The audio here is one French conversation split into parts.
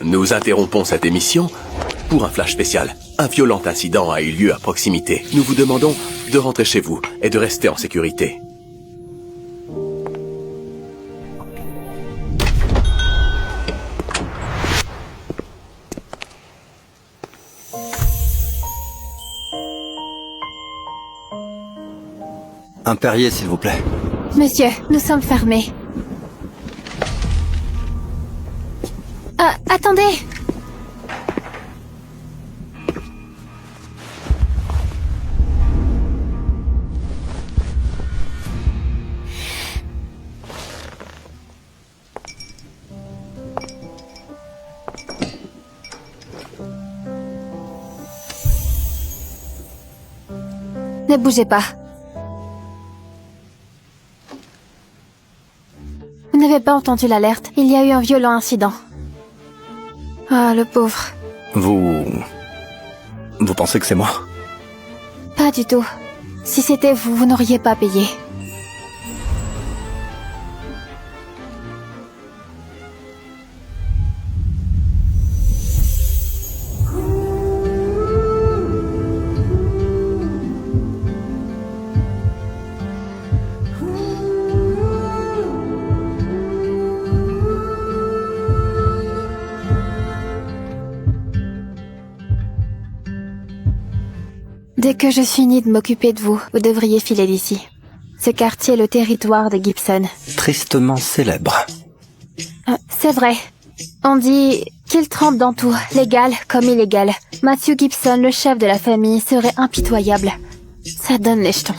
Nous interrompons cette émission pour un flash spécial. Un violent incident a eu lieu à proximité. Nous vous demandons de rentrer chez vous et de rester en sécurité. Un Perrier, s'il vous plaît. Monsieur, nous sommes fermés. Attendez! Ne bougez pas. Vous n'avez pas entendu l'alerte. Il y a eu un violent incident. Ah, le pauvre. Vous pensez que c'est moi? Pas du tout. Si c'était vous, vous n'auriez pas payé. Dès que je finis de m'occuper de vous, vous devriez filer d'ici. Ce quartier est le territoire de Gibson. Tristement célèbre. C'est vrai. On dit qu'il trempe dans tout, légal comme illégal. Matthew Gibson, le chef de la famille, serait impitoyable. Ça donne les jetons.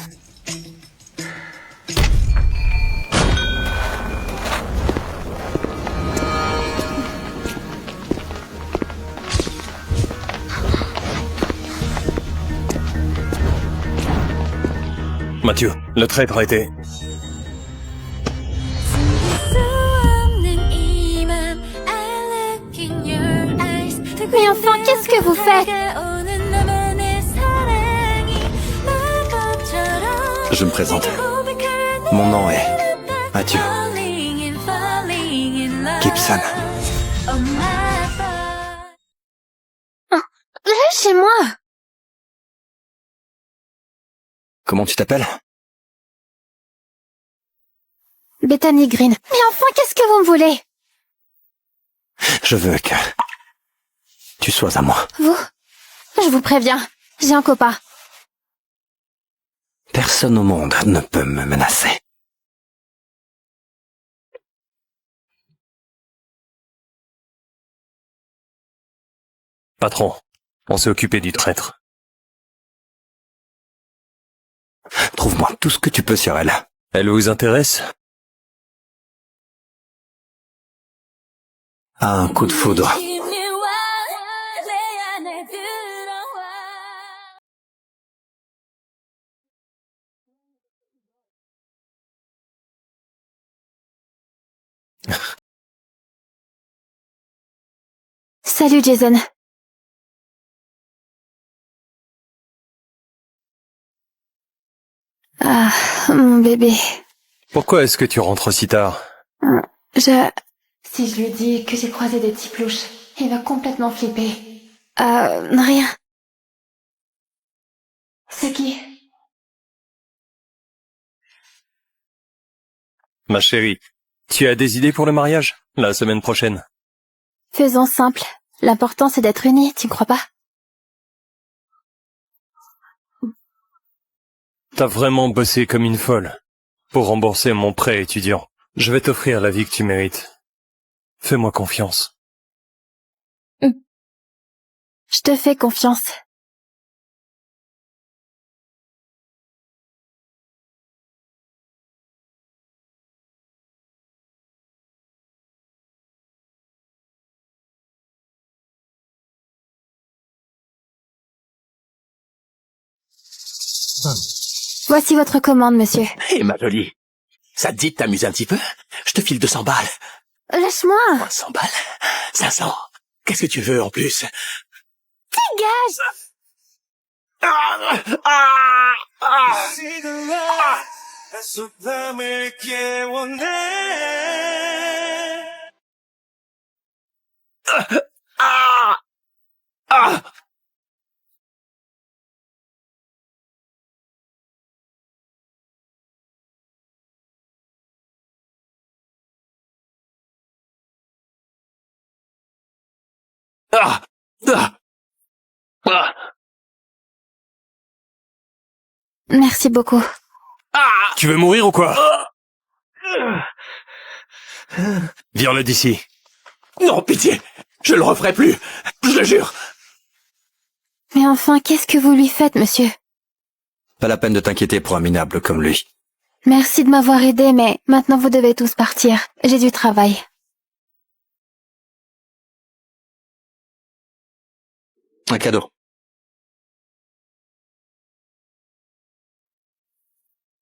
Mathieu, le traître a été... Mais enfin, qu'est-ce que vous faites? Je me présente. Mon nom est Mathieu Gibson. Lâchez-moi! Comment tu t'appelles? Bethany Green. Mais enfin, qu'est-ce que vous me voulez? Je veux que tu sois à moi. Vous? Je vous préviens, j'ai un copain. Personne au monde ne peut me menacer. Patron, on s'est occupé du traître. Trouve-moi tout ce que tu peux sur elle. Elle vous intéresse? Un coup de foudre. Salut Jason. Ah, mon bébé. Pourquoi est-ce que tu rentres si tard? Si je lui dis que j'ai croisé des petits plouches, il va complètement flipper. Rien. C'est qui? Ma chérie, tu as des idées pour le mariage? La semaine prochaine. Faisons simple. L'important c'est d'être unis, tu ne crois pas? T'as vraiment bossé comme une folle pour rembourser mon prêt étudiant. Je vais t'offrir la vie que tu mérites. Fais-moi confiance. Je te fais confiance. Voici votre commande, monsieur. Hé, ma jolie, ça te dit de t'amuser un petit peu? Je te file 200 balles. Lâche-moi! 100 balles? 500? Qu'est-ce que tu veux en plus? Dégage! Ah. Ah. Merci beaucoup. Tu veux mourir ou quoi? Vire-le d'ici. Non, pitié. Je le referai plus. Je le jure. Mais enfin, qu'est-ce que vous lui faites, monsieur? Pas la peine de t'inquiéter pour un minable comme lui. Merci de m'avoir aidé, mais maintenant vous devez tous partir. J'ai du travail. Un cadeau.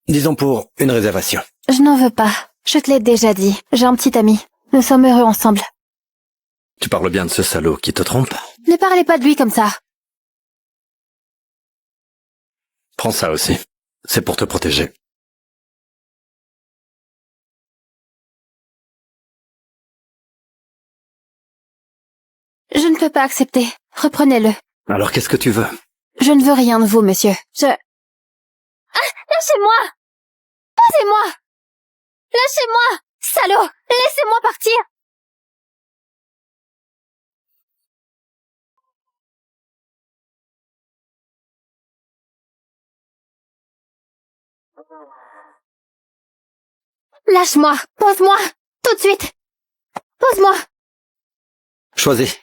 Disons pour une réservation. Je n'en veux pas. Je te l'ai déjà dit. J'ai un petit ami. Nous sommes heureux ensemble. Tu parles bien de ce salaud qui te trompe? Ne parlez pas de lui comme ça. Prends ça aussi. C'est pour te protéger. Je ne peux pas accepter. Reprenez-le. Alors qu'est-ce que tu veux? Je ne veux rien de vous, monsieur. Lâchez-moi! Posez-moi! Lâchez-moi! Salaud! Laissez-moi partir! Lâche-moi! Pose-moi! Tout de suite! Pose-moi! Choisis.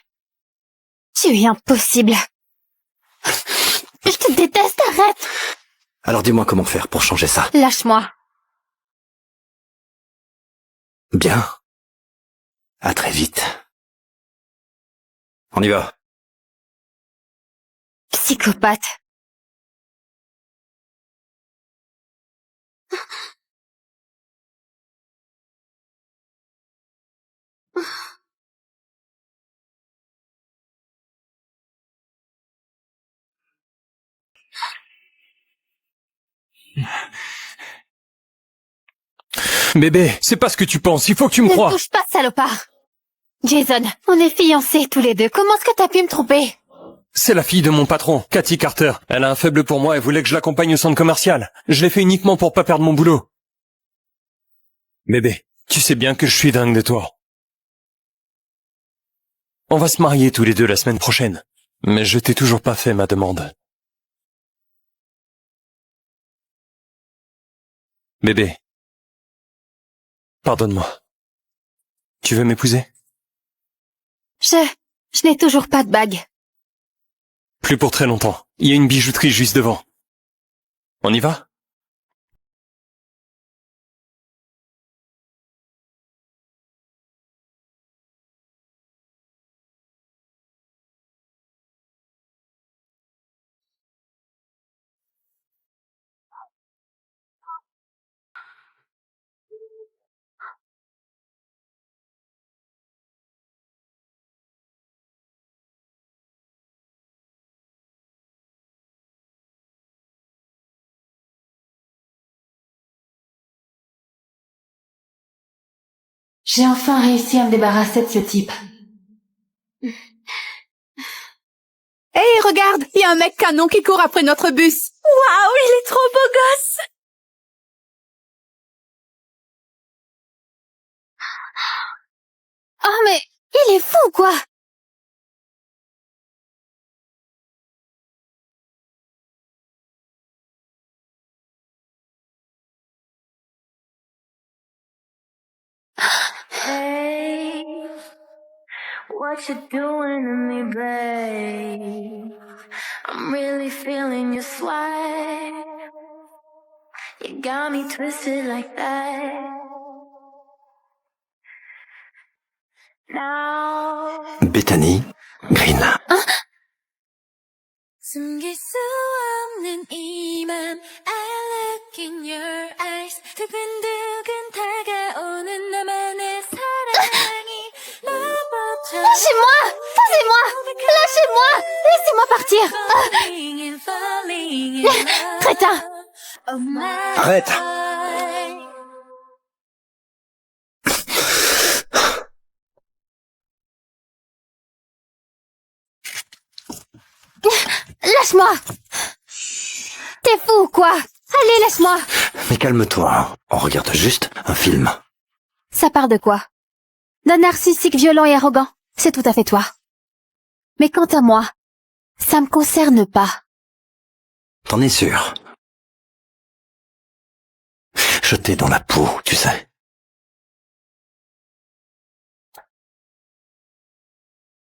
Tu es impossible! Je te déteste, arrête! Alors dis-moi comment faire pour changer ça. Lâche-moi! Bien. À très vite. On y va. Psychopathe! Bébé, c'est pas ce que tu penses, il faut que tu me Ne me crois. touche pas, salopard! Jason, on est fiancés tous les deux. Comment est-ce que t'as pu me tromper? C'est la fille de mon patron, Cathy Carter. Elle a un faible pour moi et voulait que je l'accompagne au centre commercial. Je l'ai fait uniquement pour pas perdre mon boulot. Bébé, tu sais bien que je suis dingue de toi. On va se marier tous les deux la semaine prochaine. Mais je t'ai toujours pas fait ma demande. Bébé. Pardonne-moi. Tu veux m'épouser? Je n'ai toujours pas de bague. Plus pour très longtemps. Il y a une bijouterie juste devant. On y va? J'ai enfin réussi à me débarrasser de ce type. Hey, regarde, il y a un mec canon qui court après notre bus. Waouh, il est trop beau gosse. Oh mais, il est fou ou quoi? Hey, what you doing to me, babe? I'm really feeling your swag. You got me twisted like that. Now, Bethany Green. 숨길 수 없는 이맘 I look in your eyes 두근두근 다가오는 나만의 사랑이 로봇처럼 Lâchez-moi! Posez-moi! Lâchez-moi! Laissez-moi partir! falling and falling in love. Crétin! Oh my Arrête. God. Lâche-moi! T'es fou ou quoi? Allez, laisse-moi! Mais calme-toi. On regarde juste un film. Ça part de quoi? D'un narcissique violent et arrogant. C'est tout à fait toi. Mais quant à moi, ça me concerne pas. T'en es sûr? Jeté dans la peau, tu sais.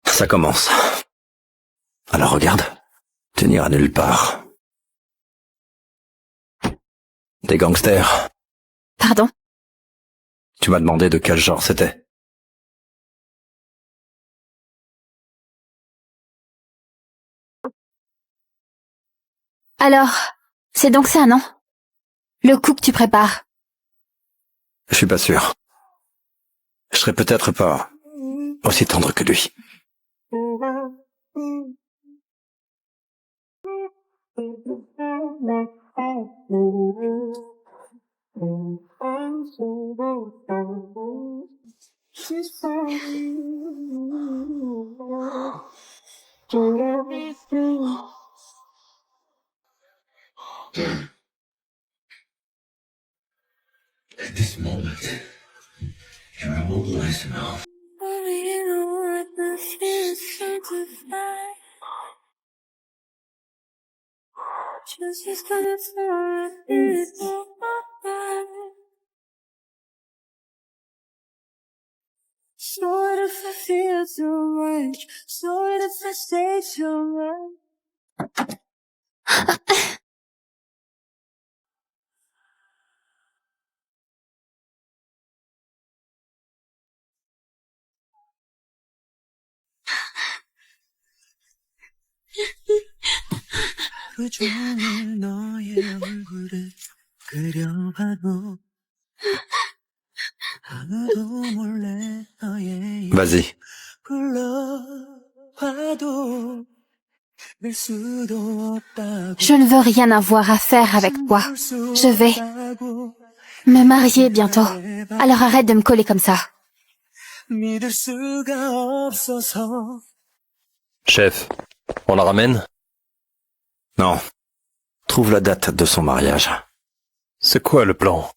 Ça commence. Alors regarde, tu n'iras nulle part. Des gangsters. Pardon? Tu m'as demandé de quel genre c'était. Alors, c'est donc ça, non? Le coup que tu prépares. Je suis pas sûr. Je serais peut-être pas aussi tendre que lui. At this moment, you're immobilized now. Just as good as it's so what if I feel too much? So what if I stay too much? 그 종일 너의 얼굴을 그려봐도 아무도 몰래 너의 Vas-y. 불러봐도 낼 수도 없다고 Je ne veux rien avoir à faire avec toi. Je vais me marier bientôt. Alors arrête de me coller comme ça. 믿을 수가 없어서 Chef, on la ramène? Non. Trouve la date de son mariage. C'est quoi le plan?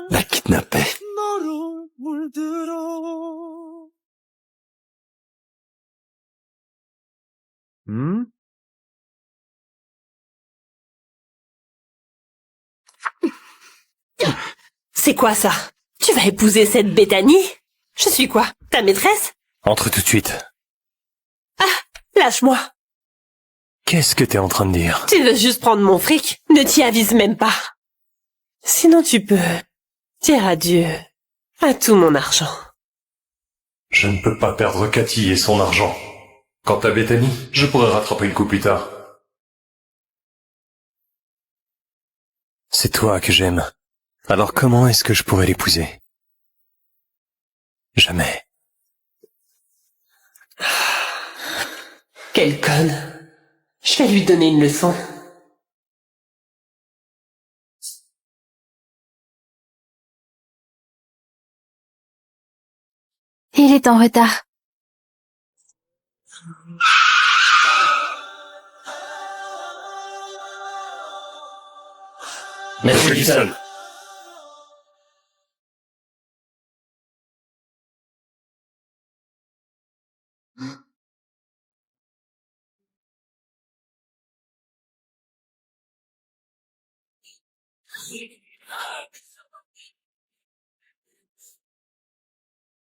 La kidnapper. 너로 물들어 C'est quoi ça? Tu vas épouser cette Bethany? Je suis quoi? Ta maîtresse? Entre tout de suite. Lâche-moi. Qu'est-ce que t'es en train de dire? Tu veux juste prendre mon fric? Ne t'y avise même pas. Sinon tu peux dire adieu à tout mon argent. Je ne peux pas perdre Cathy et son argent. Quant à Bethany, je pourrais rattraper le coup plus tard. C'est toi que j'aime. Alors comment est-ce que je pourrais l'épouser? Jamais. Quelle conne. Je vais lui donner une leçon. Il est en retard. Monsieur Gibson.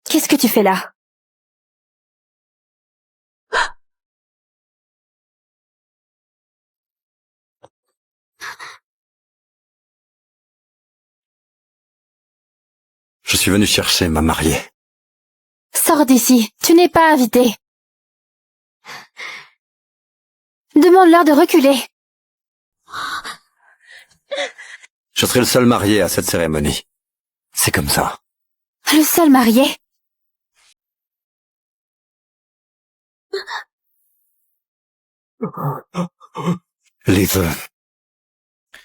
Qu'est-ce que tu fais là? Je suis venu chercher ma mariée. Sors d'ici, tu n'es pas invité. Demande-leur de reculer. Je serai le seul marié à cette cérémonie. C'est comme ça. Le seul marié. Les vœux.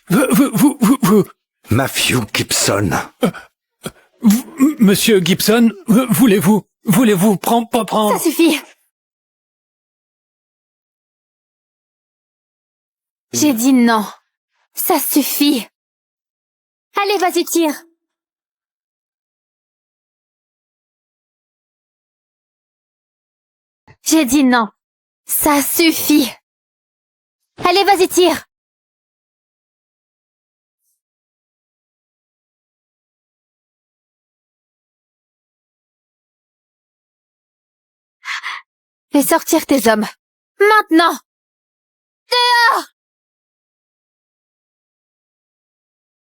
Vous, Matthew Gibson. Monsieur Gibson, voulez-vous prendre... Ça suffit. J'ai dit non. Ça suffit. Allez, vas-y, tire. J'ai dit non. Ça suffit. Allez, vas-y, tire. Fais sortir tes hommes. Maintenant. Dehors!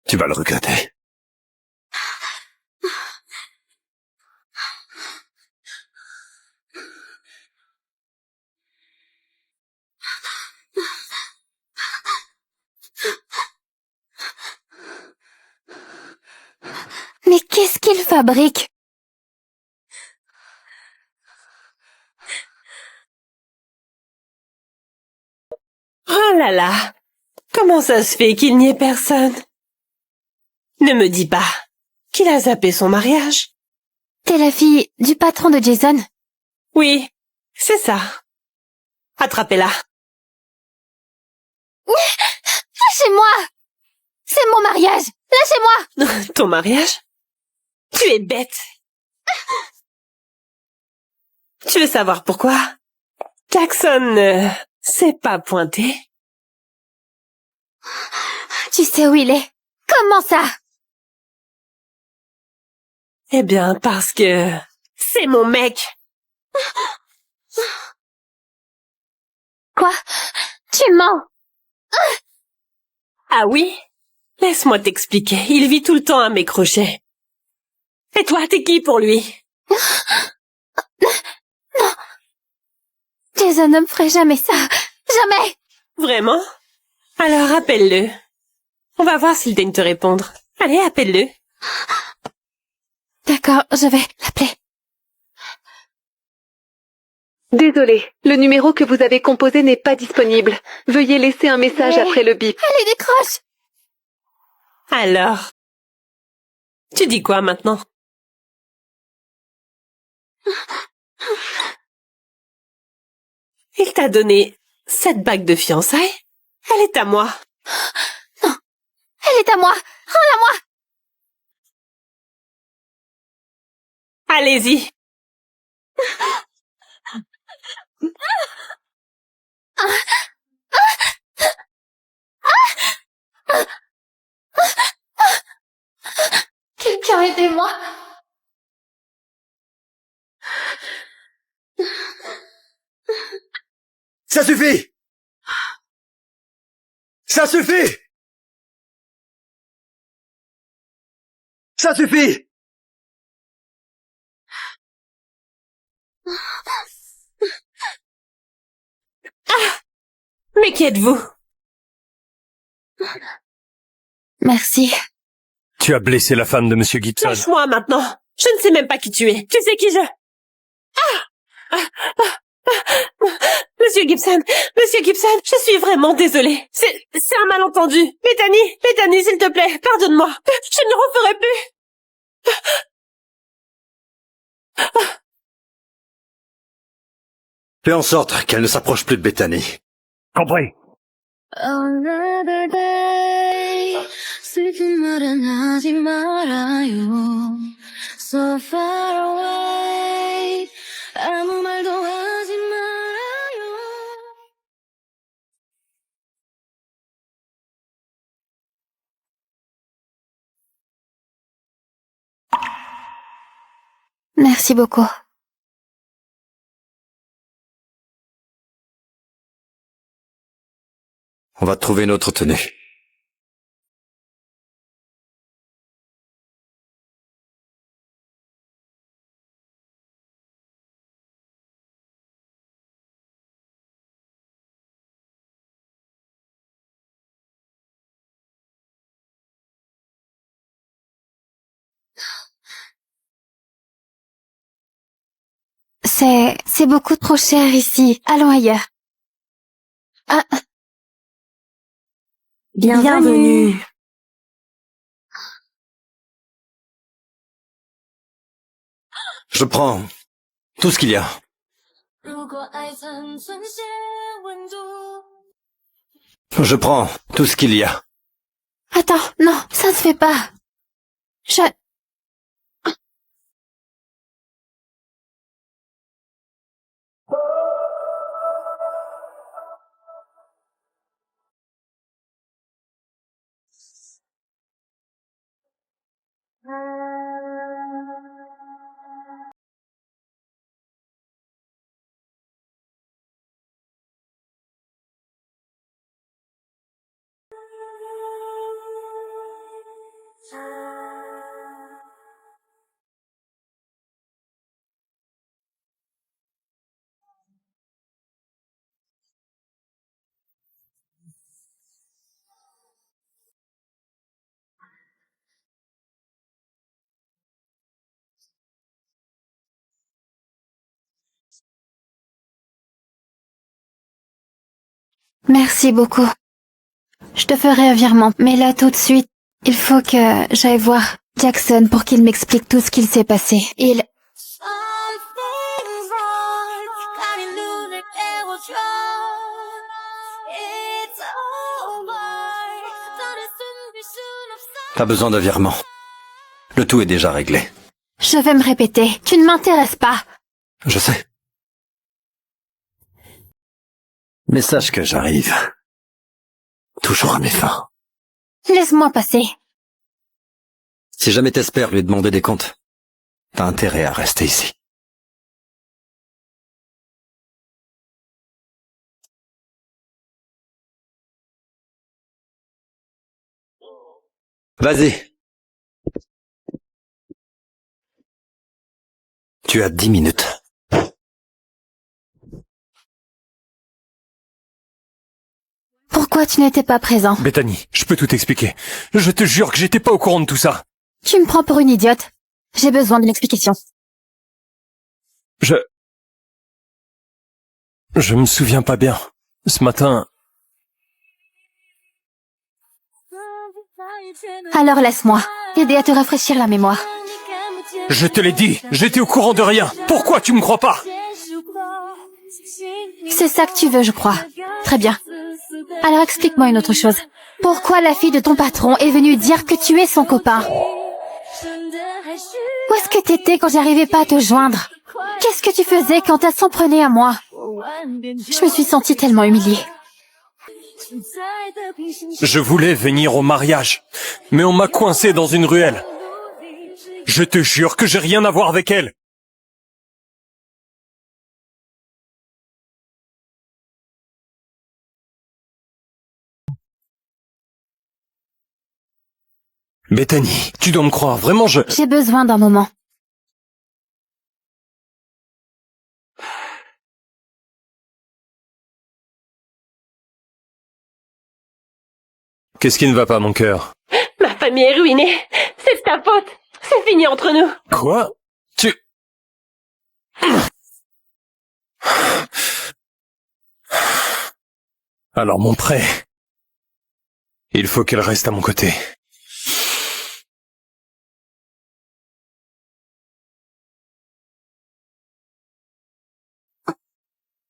Tu vas le regretter. Mais qu'est-ce qu'il fabrique? Oh là là! Comment ça se fait qu'il n'y ait personne? Ne me dis pas qu'il a zappé son mariage. T'es la fille du patron de Jason? Oui, c'est ça. Attrapez-la. Lâchez-moi! C'est mon mariage! Lâchez-moi! Ton mariage? Tu es bête. Tu veux savoir pourquoi? Jackson ne s'est pas pointé. Tu sais où il est? Comment ça? Eh bien, parce que c'est mon mec. Quoi? Tu mens! Ah oui? Laisse-moi t'expliquer. Il vit tout le temps à mes crochets. Et toi, t'es qui pour lui? Non! Jason ne me ferait jamais ça! Jamais! Vraiment? Alors appelle-le. On va voir s'il daigne te répondre. Allez, appelle-le. D'accord, je vais l'appeler. Désolé, le numéro que vous avez composé n'est pas disponible. Veuillez laisser un message après le bip. Allez, décroche! Alors? Tu dis quoi maintenant? Il t'a donné cette bague de fiançailles? Elle est à moi. Non, elle est à moi! Rends-la-moi! Allez-y. Quelqu'un aidez-moi! Ça suffit! Ça suffit! Ça suffit! Mais qui êtes-vous? Merci. Tu as blessé la femme de Monsieur Gibson. Lâche-moi maintenant. Je ne sais même pas qui tu es. Tu sais qui je... Monsieur Gibson, je suis vraiment désolée. C'est un malentendu. Bethany, s'il te plaît, pardonne-moi. Je ne le referai plus. Fais en sorte qu'elle ne s'approche plus de Bethany. Compris. Another day 슬픈 말은 하지 말아요 So far away 아무 말도 하지 말아요 Merci beaucoup. On va trouver une autre tenue. C'est beaucoup trop cher ici. Allons ailleurs. Ah. Bienvenue. Je prends tout ce qu'il y a. 如果爱残存些温度 Je prends tout ce qu'il y a. Attends, non, ça ne se fait pas. Je... Merci beaucoup. Je te ferai un virement, mais là tout de suite, il faut que j'aille voir Jackson pour qu'il m'explique tout ce qu'il s'est passé. Pas besoin de virement. Le tout est déjà réglé. Je vais me répéter, tu ne m'intéresses pas. Je sais. Mais sache que j'arrive toujours à mes fins. Laisse-moi passer. Si jamais t'espères lui demander des comptes, t'as intérêt à rester ici. Vas-y. Tu as 10 minutes. Pourquoi tu n'étais pas présent? Bethany, je peux tout expliquer. Je te jure que j'étais pas au courant de tout ça. Tu me prends pour une idiote. J'ai besoin d'une explication. Je me souviens pas bien. Ce matin... Alors laisse-moi aider à te rafraîchir la mémoire. Je te l'ai dit, j'étais au courant de rien. Pourquoi tu me crois pas? C'est ça que tu veux, je crois. Très bien. Alors explique-moi une autre chose. Pourquoi la fille de ton patron est venue dire que tu es son copain? Où est-ce que t'étais quand j'arrivais pas à te joindre? Qu'est-ce que tu faisais quand elle s'en prenait à moi? Je me suis sentie tellement humiliée. Je voulais venir au mariage, mais on m'a coincé dans une ruelle. Je te jure que j'ai rien à voir avec elle. Bethany, tu dois me croire, vraiment J'ai besoin d'un moment. Qu'est-ce qui ne va pas, mon cœur? Ma famille est ruinée. C'est de ta faute. C'est fini entre nous. Quoi? Tu... Alors mon prêt... Il faut qu'elle reste à mon côté.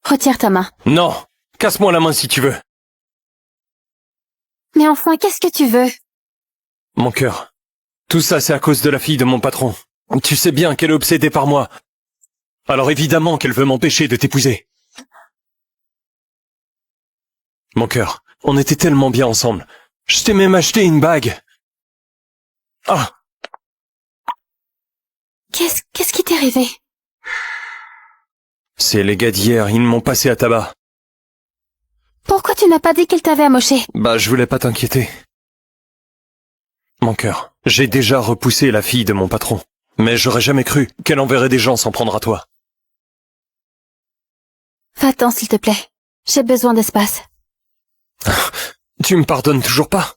Retire ta main. Non! Casse-moi la main si tu veux. Mais enfin, qu'est-ce que tu veux? Mon cœur. Tout ça, c'est à cause de la fille de mon patron. Tu sais bien qu'elle est obsédée par moi. Alors évidemment qu'elle veut m'empêcher de t'épouser. Mon cœur, on était tellement bien ensemble. Je t'ai même acheté une bague. Ah! Qu'est-ce qui t'est arrivé? C'est les gars d'hier, ils m'ont passé à tabac. Pourquoi tu n'as pas dit qu'il t'avait amoché? Bah, je voulais pas t'inquiéter. Mon cœur, j'ai déjà repoussé la fille de mon patron. Mais j'aurais jamais cru qu'elle enverrait des gens s'en prendre à toi. Va-t'en, s'il te plaît. J'ai besoin d'espace. Tu me pardonnes toujours pas?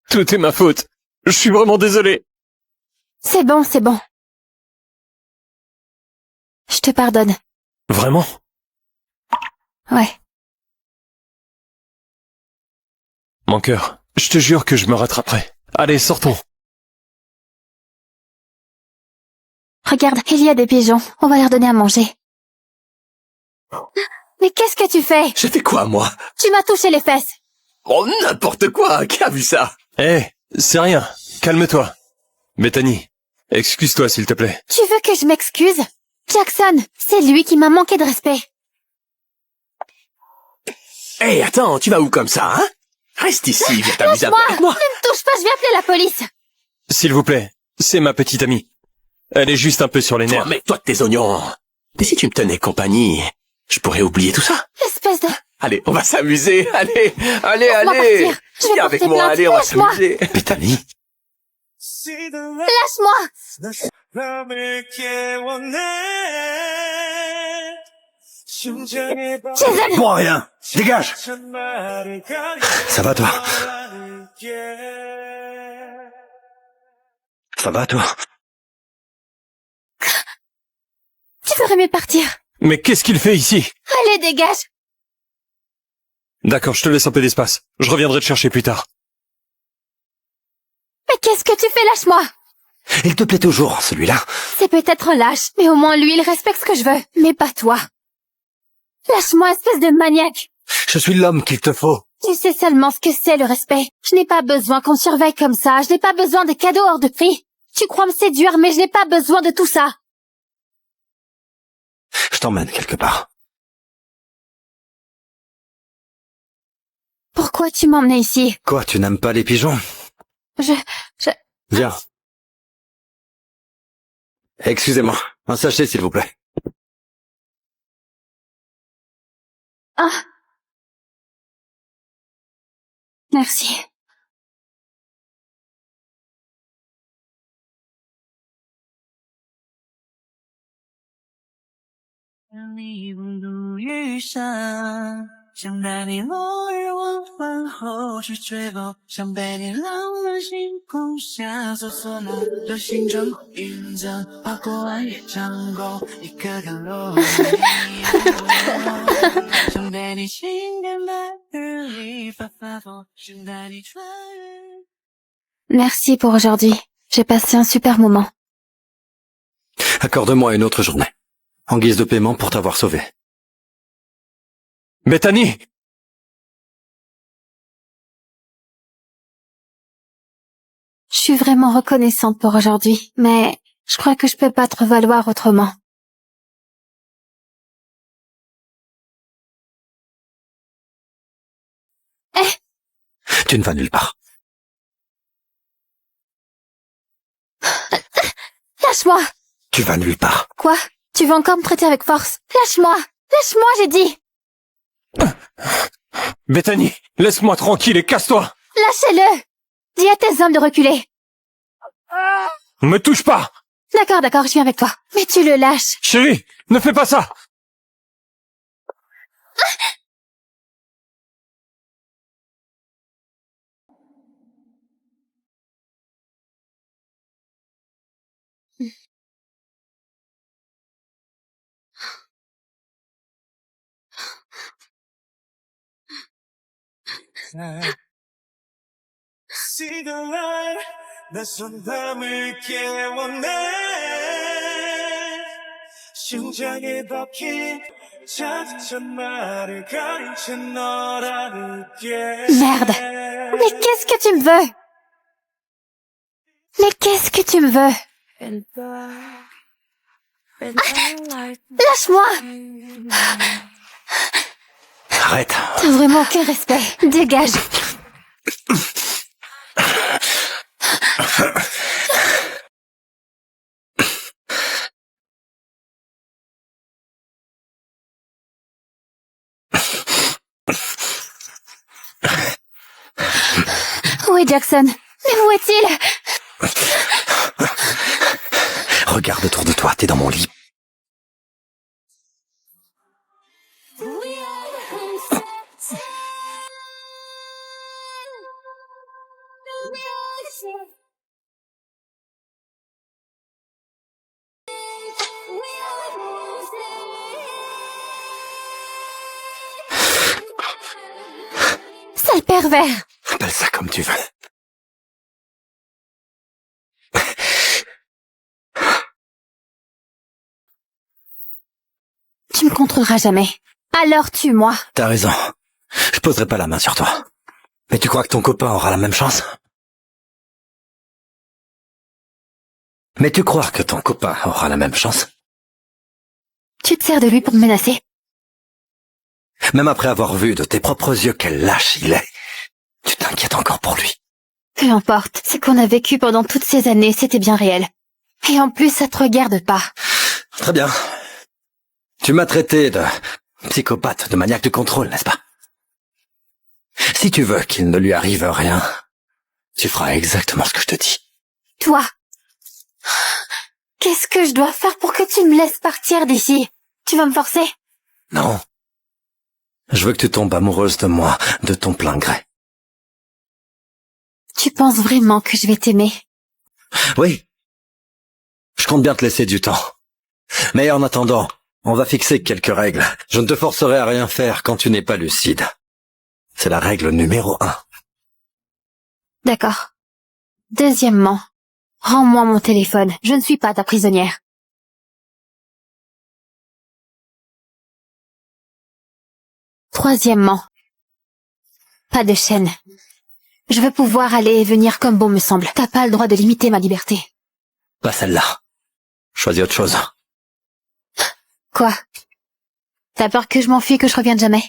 Tout est ma faute. Je suis vraiment désolé. C'est bon, c'est bon. Je te pardonne. Vraiment? Ouais. Mon cœur, je te jure que je me rattraperai. Allez, sortons. Regarde, il y a des pigeons. On va leur donner à manger. Mais qu'est-ce que tu fais? J'ai fait quoi, moi? Tu m'as touché les fesses. Oh, n'importe quoi! Qui a vu ça? C'est rien. Calme-toi. Bethany, excuse-toi s'il te plaît. Tu veux que je m'excuse? Jackson, c'est lui qui m'a manqué de respect. Attends, tu vas où comme ça, hein? Reste ici, viens t'amuser avec moi. Ne me touche pas, je vais appeler la police. S'il vous plaît, c'est ma petite amie. Elle est juste un peu sur les nerfs. Toi, tes oignons. Et si tu me tenais compagnie, je pourrais oublier tout ça. Espèce de... Allez, on va s'amuser. Allez, allez, Laisse-moi allez. partir. Je vais Viens avec porter moi, plainte. allez, on va Lâche-moi. s'amuser. Bethany, Lâche-moi. Jason. pour rien. Dégage. Ça va, toi? Ça va, toi? Tu ferais mieux partir. Mais qu'est-ce qu'il fait ici? Allez, dégage. D'accord, je te laisse un peu d'espace. Je reviendrai te chercher plus tard. Mais qu'est-ce que tu fais? Lâche-moi. Il te plaît toujours, celui-là? C'est peut-être lâche, mais au moins lui, il respecte ce que je veux. Mais pas toi. Lâche-moi, espèce de maniaque. Je suis l'homme qu'il te faut. Tu sais seulement ce que c'est le respect. Je n'ai pas besoin qu'on me surveille comme ça. Je n'ai pas besoin de cadeaux hors de prix. Tu crois me séduire, mais je n'ai pas besoin de tout ça. Je t'emmène quelque part. Pourquoi tu m'emmenais ici? Quoi, tu n'aimes pas les pigeons? Je... Viens. Excusez-moi. Un sachet, s'il vous plaît. Ah. Merci. Merci pour aujourd'hui. J'ai passé un super moment. Accorde-moi une autre journée. En guise de paiement pour t'avoir sauvé. Bethany! Je suis vraiment reconnaissante pour aujourd'hui, mais je crois que je peux pas te revaloir autrement. Tu ne vas nulle part. Lâche-moi! Tu vas nulle part. Quoi? Tu veux encore me traiter avec force? Lâche-moi! Lâche-moi, j'ai dit! Bethany, laisse-moi tranquille et casse-toi! Lâchez-le! Dis à tes hommes de reculer. Ne me touche pas! D'accord, je viens avec toi. Mais tu le lâches. Chérie, ne fais pas ça! Merde! Mais qu'est-ce que tu me veux? Mais qu'est-ce que tu me veux? Lâche-moi! Arrête. T'as vraiment aucun respect. Dégage. Où est Jackson? Mais où est-il? Regarde autour de toi, t'es dans mon lit. Sale pervers! Appelle ça comme tu veux. Tu me contrôleras jamais. Alors tue-moi. T'as raison. Je poserai pas la main sur toi. Mais tu crois que ton copain aura la même chance? Mais tu crois que ton copain aura la même chance? Tu te sers de lui pour me menacer. Même après avoir vu de tes propres yeux quel lâche il est, tu t'inquiètes encore pour lui. Peu importe, ce qu'on a vécu pendant toutes ces années, c'était bien réel. Et en plus, ça te regarde pas. Très bien. Tu m'as traité de psychopathe, de maniaque de contrôle, n'est-ce pas? Si tu veux qu'il ne lui arrive rien, tu feras exactement ce que je te dis. Toi, qu'est-ce que je dois faire pour que tu me laisses partir d'ici? Tu vas me forcer? Non. Je veux que tu tombes amoureuse de moi, de ton plein gré. Tu penses vraiment que je vais t'aimer? Oui. Je compte bien te laisser du temps. Mais en attendant, on va fixer quelques règles. Je ne te forcerai à rien faire quand tu n'es pas lucide. C'est la règle numéro 1. D'accord. Deuxièmement, rends-moi mon téléphone. Je ne suis pas ta prisonnière. Troisièmement, pas de chaîne. Je veux pouvoir aller et venir comme bon me semble. T'as pas le droit de limiter ma liberté. Pas celle-là. Choisis autre chose. Quoi? T'as peur que je m'enfuis et que je revienne jamais?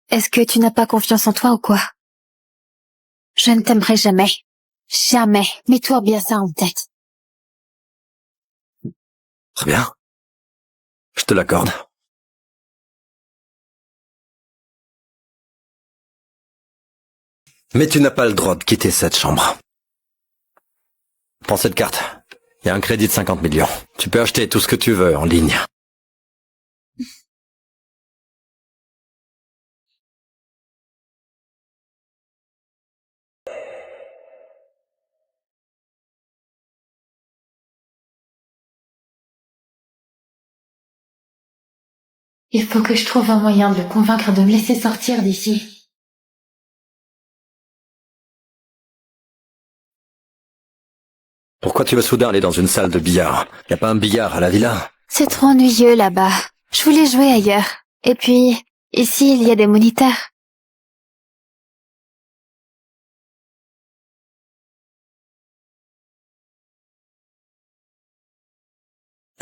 Est-ce que tu n'as pas confiance en toi ou quoi? Je ne t'aimerai jamais. Jamais. Mets-toi bien ça en tête. Très bien. Je te l'accorde. Mais tu n'as pas le droit de quitter cette chambre. Prends cette carte. Il y a un crédit de 50 millions. Tu peux acheter tout ce que tu veux en ligne. Il faut que je trouve un moyen de le convaincre de me laisser sortir d'ici. Pourquoi tu veux soudain aller dans une salle de billard? Y a pas un billard à la villa? C'est trop ennuyeux là-bas. Je voulais jouer ailleurs. Et puis, ici, il y a des moniteurs.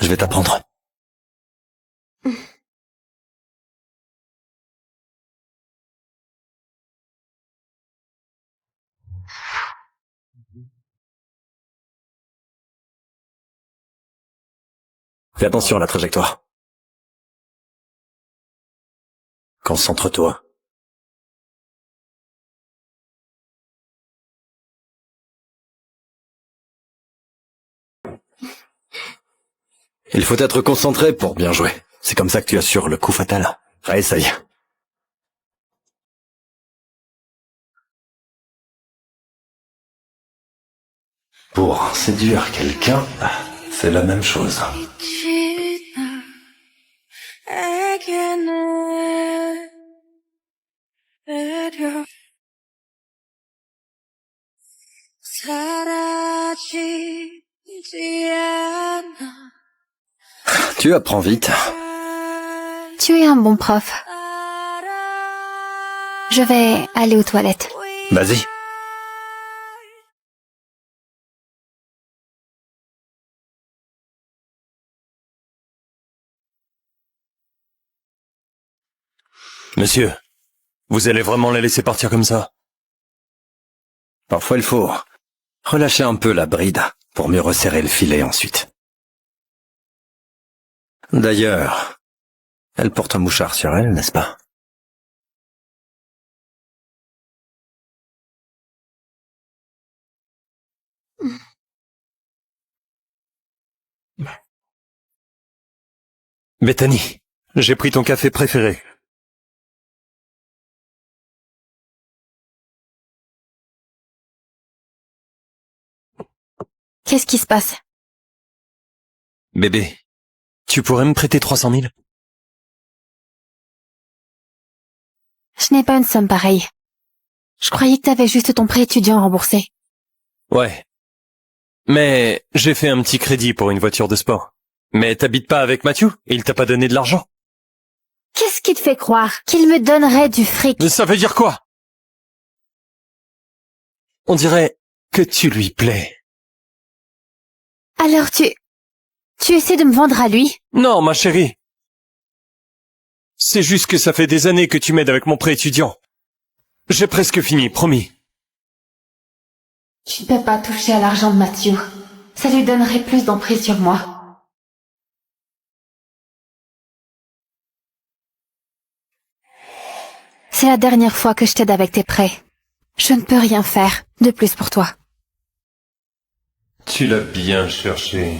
Je vais t'apprendre. Fais attention à la trajectoire. Concentre-toi. Il faut être concentré pour bien jouer. C'est comme ça que tu assures le coup fatal. Réessaye. Pour séduire quelqu'un, c'est la même chose. Tu apprends vite. Tu es un bon prof. Je vais aller aux toilettes. Vas-y. Monsieur, vous allez vraiment la laisser partir comme ça? Parfois il faut relâcher un peu la bride pour mieux resserrer le filet ensuite. D'ailleurs, elle porte un mouchard sur elle, n'est-ce pas? Bethany, j'ai pris ton café préféré. Qu'est-ce qui se passe? Bébé, tu pourrais me prêter 300 000? Je n'ai pas une somme pareille. Je croyais que t'avais juste ton prêt étudiant remboursé. Ouais. Mais j'ai fait un petit crédit pour une voiture de sport. Mais t'habites pas avec Matthew? Il t'a pas donné de l'argent? Qu'est-ce qui te fait croire qu'il me donnerait du fric? Mais ça veut dire quoi? On dirait que tu lui plais. Alors tu essaies de me vendre à lui? Non, ma chérie. C'est juste que ça fait des années que tu m'aides avec mon prêt étudiant. J'ai presque fini, promis. Tu ne peux pas toucher à l'argent de Matthew. Ça lui donnerait plus d'emprise sur moi. C'est la dernière fois que je t'aide avec tes prêts. Je ne peux rien faire de plus pour toi. Tu l'as bien cherché.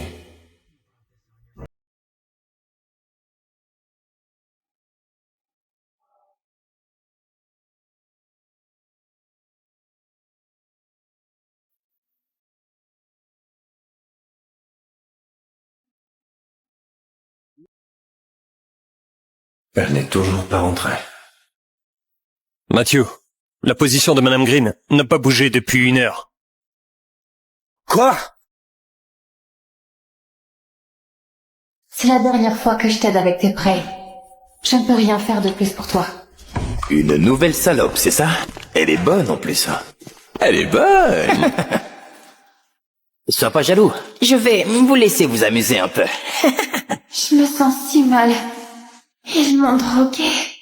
Elle n'est toujours pas rentrée. Matthew, la position de Madame Green n'a pas bougé depuis 1 heure. Quoi? C'est la dernière fois que je t'aide avec tes prêts. Je ne peux rien faire de plus pour toi. Une nouvelle salope, c'est ça? Elle est bonne en plus. Elle est bonne. Sois pas jaloux. Je vais vous laisser vous amuser un peu. Je me sens si mal. Ils m'ont droguée.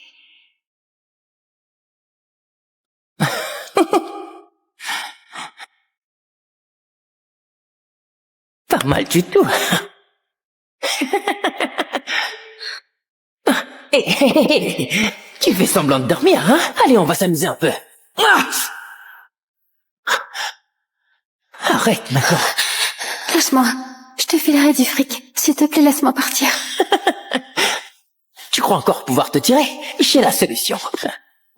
Pas mal du tout. Tu fais semblant de dormir, hein? Allez, on va s'amuser un peu. Arrête maintenant. Lâche-moi. Je te filerai du fric. S'il te plaît, laisse-moi partir. Tu crois encore pouvoir te tirer? J'ai la solution.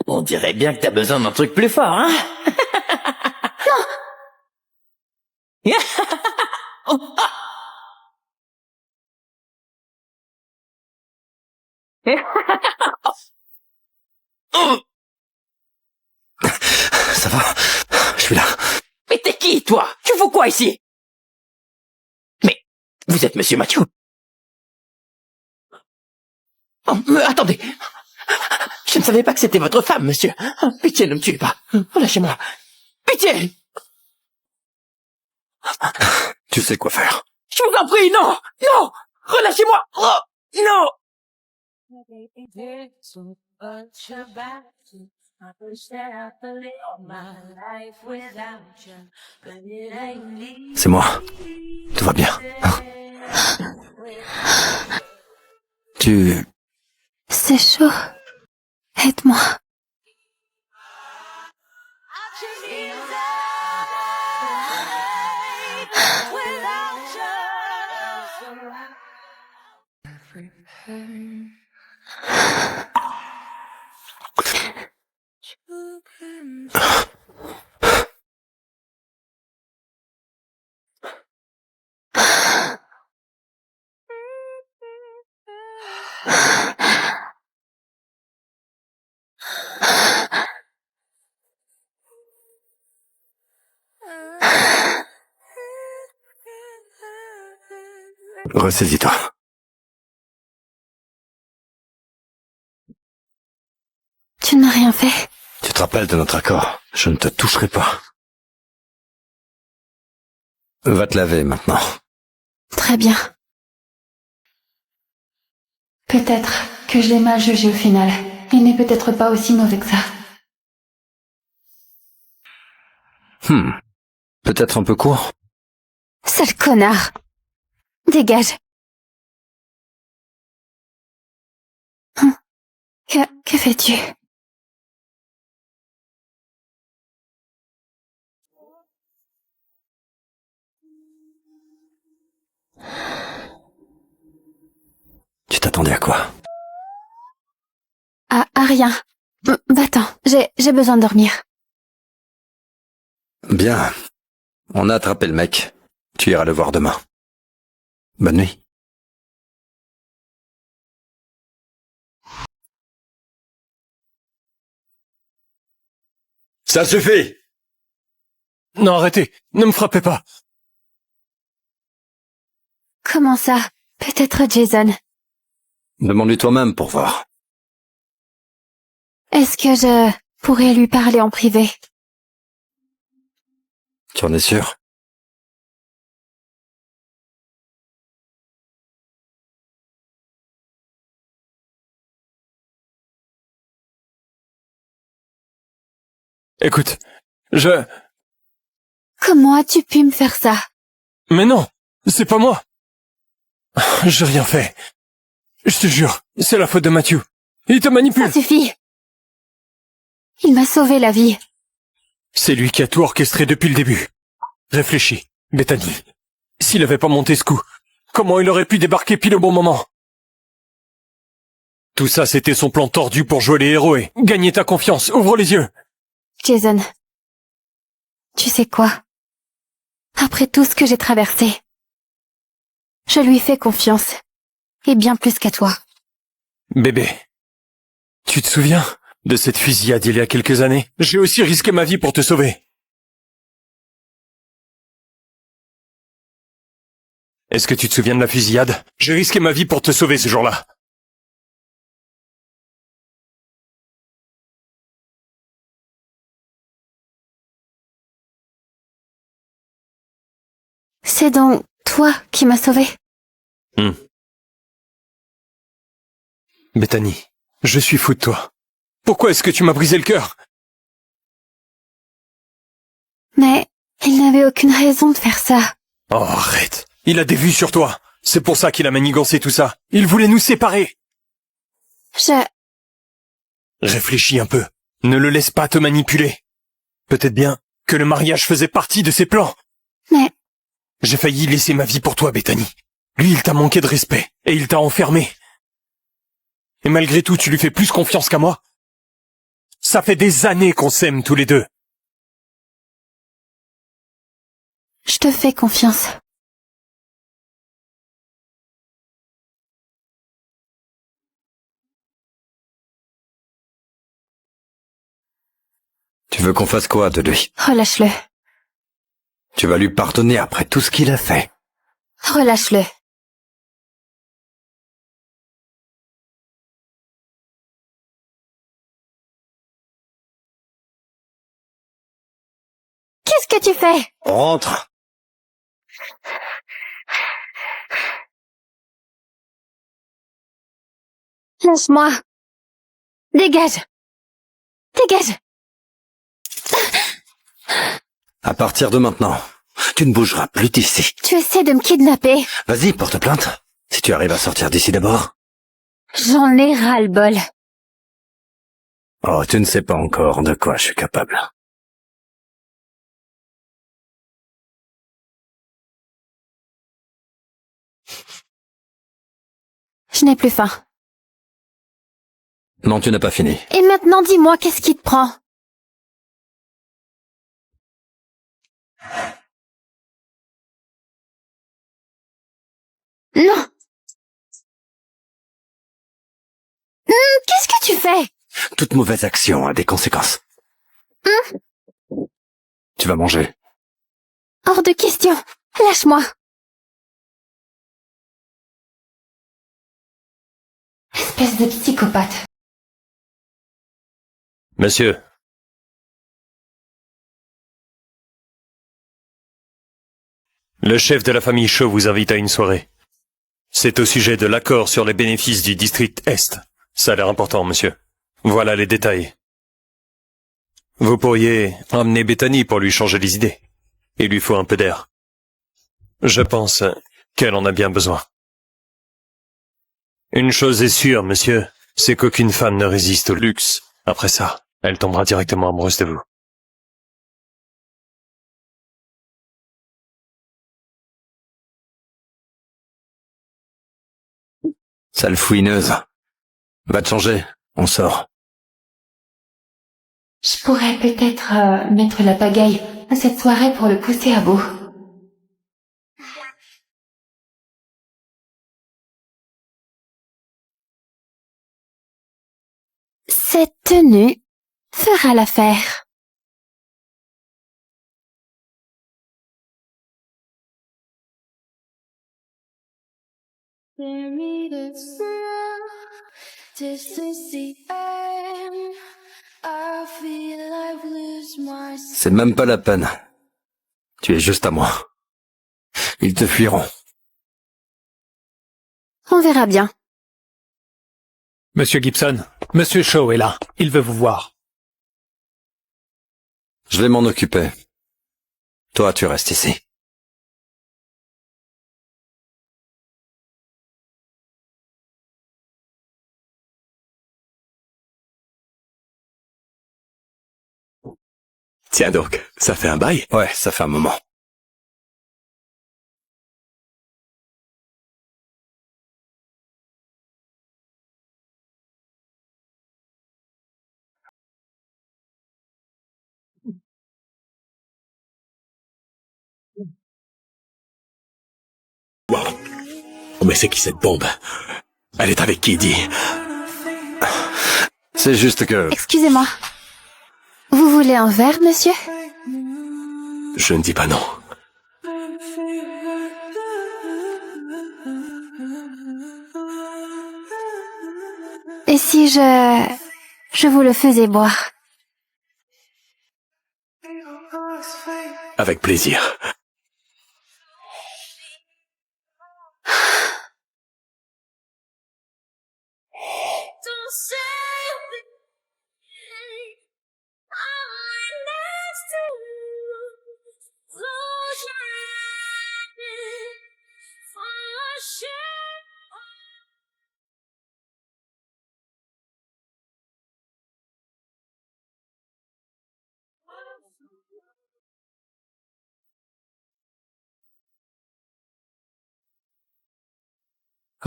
On dirait bien que t'as besoin d'un truc plus fort, hein? Ça va? Je suis là. Mais t'es qui, toi? Tu fous quoi ici? Mais, vous êtes Monsieur Matthew? Oh, mais attendez. Je ne savais pas que c'était votre femme, monsieur. Pitié, ne me tuez pas. Lâchez-moi. Pitié! Tu sais quoi faire. Je vous en prie, non! Non! Relâchez-moi! Oh, non! C'est moi. Tout va bien. Hein? Tu... C'est chaud. Aide-moi. Ressaisis-toi. Tu n'as rien fait. Tu te rappelles de notre accord. Je ne te toucherai pas. Va te laver maintenant. Très bien. Peut-être que je l'ai mal jugé au final. Il n'est peut-être pas aussi mauvais que ça. Peut-être un peu court. Sale connard. Dégage. Que fais-tu? Tu t'attendais à quoi? À rien. Va-t'en. J'ai besoin de dormir. Bien. On a attrapé le mec. Tu iras le voir demain. Bonne nuit. Ça suffit! Non, arrêtez! Ne me frappez pas! Comment ça? Peut-être Jason. Demande-lui toi-même pour voir. Est-ce que je pourrais lui parler en privé? Tu en es sûr? Écoute, Comment as-tu pu me faire ça? Mais non! C'est pas moi! J'ai rien fait. Je te jure, c'est la faute de Matthew. Il te manipule! Ça suffit. Il m'a sauvé la vie. C'est lui qui a tout orchestré depuis le début. Réfléchis, Bethany. S'il avait pas monté ce coup, comment il aurait pu débarquer pile au bon moment? Tout ça, c'était son plan tordu pour jouer les héros et gagner ta confiance. Ouvre les yeux. Jason, tu sais quoi? Après tout ce que j'ai traversé, je lui fais confiance. Et bien plus qu'à toi. Bébé, tu te souviens de cette fusillade il y a quelques années? J'ai aussi risqué ma vie pour te sauver. Est-ce que tu te souviens de la fusillade? J'ai risqué ma vie pour te sauver ce jour-là. C'est donc toi qui m'as sauvé. Bethany, je suis fou de toi. Pourquoi est-ce que tu m'as brisé le cœur? Mais il n'avait aucune raison de faire ça. Oh, arrête. Il a des vues sur toi. C'est pour ça qu'il a manigancé tout ça. Il voulait nous séparer. Réfléchis un peu. Ne le laisse pas te manipuler. Peut-être bien que le mariage faisait partie de ses plans. Mais... J'ai failli laisser ma vie pour toi, Bethany. Lui, il t'a manqué de respect, et il t'a enfermé. Et malgré tout, tu lui fais plus confiance qu'à moi. Ça fait des années qu'on s'aime tous les deux. Je te fais confiance. Tu veux qu'on fasse quoi de lui? Relâche-le. Tu vas lui pardonner après tout ce qu'il a fait. Relâche-le. Qu'est-ce que tu fais? Rentre. Lâche-moi. Dégage. Dégage. À partir de maintenant, tu ne bougeras plus d'ici. Tu essaies de me kidnapper. Vas-y, porte plainte. Si tu arrives à sortir d'ici d'abord. J'en ai ras-le-bol. Oh, tu ne sais pas encore de quoi je suis capable. Je n'ai plus faim. Non, tu n'as pas fini. Et maintenant, dis-moi, qu'est-ce qui te prend? Non. Qu'est-ce que tu fais? Toute mauvaise action a des conséquences. Tu vas manger. Hors de question. Lâche-moi. Espèce de psychopathe. Monsieur. Le chef de la famille Shaw vous invite à une soirée. C'est au sujet de l'accord sur les bénéfices du district Est. Ça a l'air important, monsieur. Voilà les détails. Vous pourriez emmener Bethany pour lui changer les idées. Il lui faut un peu d'air. Je pense qu'elle en a bien besoin. Une chose est sûre, monsieur, c'est qu'aucune femme ne résiste au luxe. Après ça, elle tombera directement amoureuse de vous. Sale fouineuse. Va te changer, on sort. Je pourrais peut-être mettre la pagaille à cette soirée pour le pousser à bout. Cette tenue fera l'affaire. C'est même pas la peine. Tu es juste à moi. Ils te fuiront. On verra bien. Monsieur Gibson, Monsieur Shaw est là. Il veut vous voir. Je vais m'en occuper. Toi, tu restes ici. Tiens donc, ça fait un bail. Ouais, ça fait un moment. Wow. Mais c'est qui cette bombe? Elle est avec qui, dit? C'est juste que... Excusez-moi. Vous voulez un verre, monsieur? Je ne dis pas non. Et si je vous le faisais boire? Avec plaisir.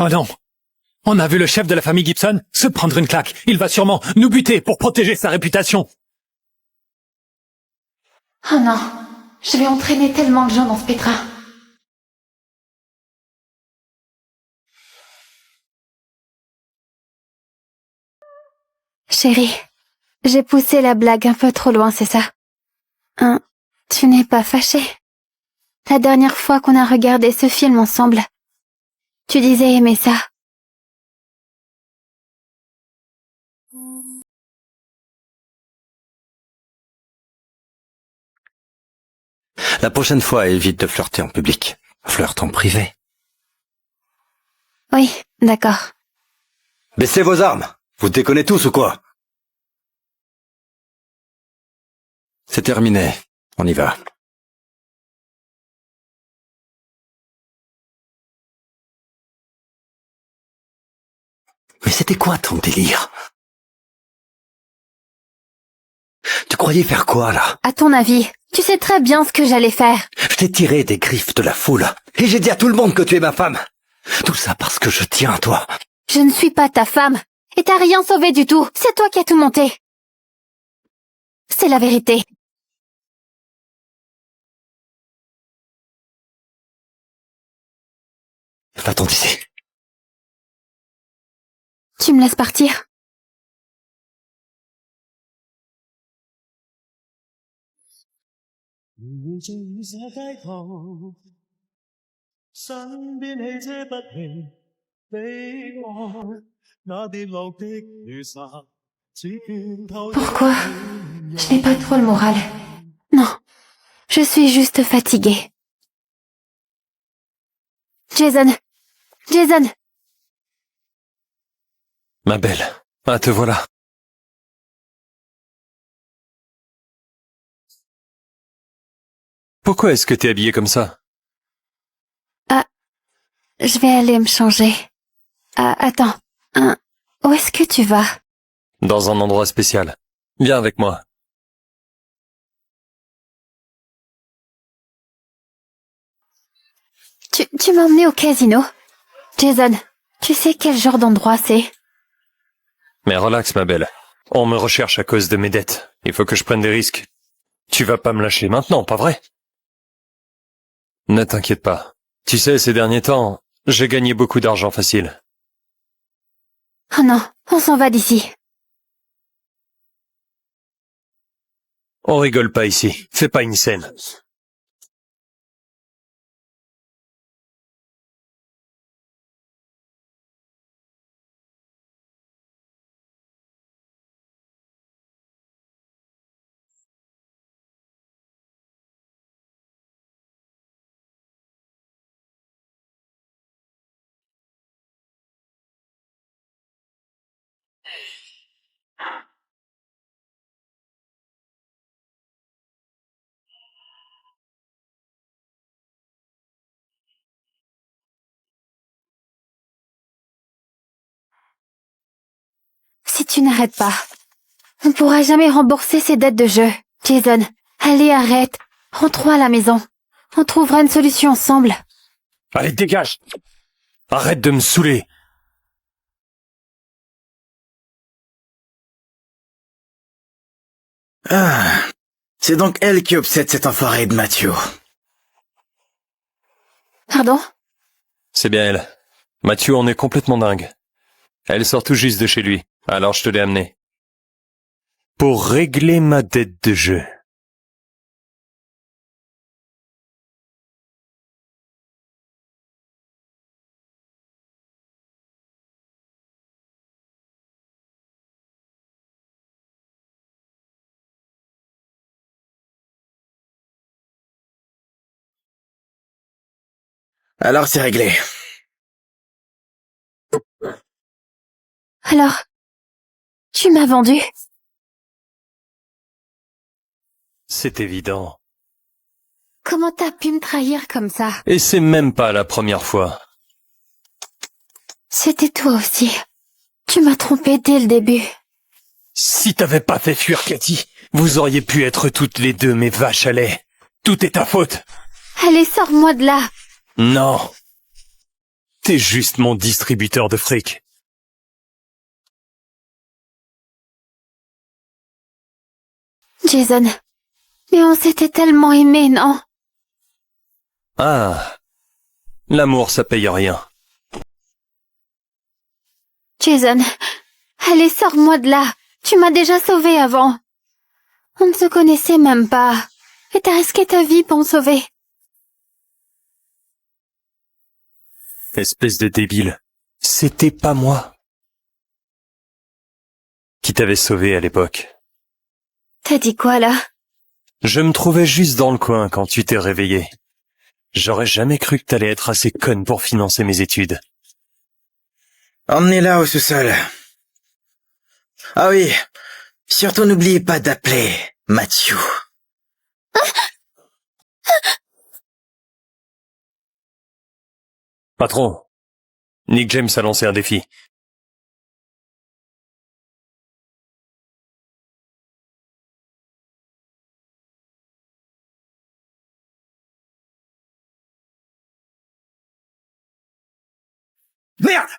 Oh non. On a vu le chef de la famille Gibson se prendre une claque. Il va sûrement nous buter pour protéger sa réputation. Oh non. Je vais entraîner tellement de gens dans ce pétrin. Chérie, j'ai poussé la blague un peu trop loin, c'est ça? Hein, tu n'es pas fâchée? La dernière fois qu'on a regardé ce film ensemble, tu disais aimer ça. La prochaine fois, évite de flirter en public. Flirte en privé. Oui, d'accord. Baissez vos armes. Vous déconnez tous ou quoi? C'est terminé. On y va. Mais c'était quoi ton délire? Tu croyais faire quoi, là? À ton avis, tu sais très bien ce que j'allais faire. Je t'ai tiré des griffes de la foule. Et j'ai dit à tout le monde que tu es ma femme. Tout ça parce que je tiens à toi. Je ne suis pas ta femme. Et t'as rien sauvé du tout. C'est toi qui as tout monté. C'est la vérité. Va-t'en d'ici. Tu me laisses partir? Pourquoi? Je n'ai pas trop le moral. Non, je suis juste fatiguée. Jason! Jason! Ma belle, ah te voilà. Pourquoi est-ce que t'es habillée comme ça? Ah, je vais aller me changer. Ah, attends. Où est-ce que tu vas? Dans un endroit spécial. Viens avec moi. Tu m'as emmené au casino? Jason, tu sais quel genre d'endroit c'est? Mais relax, ma belle. On me recherche à cause de mes dettes. Il faut que je prenne des risques. Tu vas pas me lâcher maintenant, pas vrai? Ne t'inquiète pas. Tu sais, ces derniers temps, j'ai gagné beaucoup d'argent facile. Oh non, on s'en va d'ici. On rigole pas ici. Fais pas une scène. Si tu n'arrêtes pas, on ne pourra jamais rembourser ces dettes de jeu. Jason, Allez, arrête. Rentrons à la maison. On trouvera une solution ensemble. Allez, dégage! Arrête de me saouler! Ah, c'est donc elle qui obsède cet enfoiré de Mathieu. Pardon? C'est bien elle. Mathieu en est complètement dingue. Elle sort tout juste de chez lui, alors je te l'ai amenée. Pour régler ma dette de jeu. Alors c'est réglé. Alors, tu m'as vendu? C'est évident. Comment t'as pu me trahir comme ça? Et c'est même pas la première fois. C'était toi aussi. Tu m'as trompé dès le début. Si t'avais pas fait fuir Cathy, vous auriez pu être toutes les deux mes vaches à lait. Tout est ta faute. Allez, sors-moi de là. Non. T'es juste mon distributeur de fric. Jason, mais on s'était tellement aimés, non? Ah. L'amour, ça paye rien. Jason, allez, sors-moi de là. Tu m'as déjà sauvé avant. On ne se connaissait même pas. Et t'as risqué ta vie pour me sauver. Espèce de débile. C'était pas moi. Qui t'avait sauvé à l'époque? T'as dit quoi, là? Je me trouvais juste dans le coin quand tu t'es réveillé. J'aurais jamais cru que t'allais être assez conne pour financer mes études. Emmenez-la au sous-sol. Ah oui, surtout n'oubliez pas d'appeler Mathieu. Patron, Nick James a lancé un défi. Merde!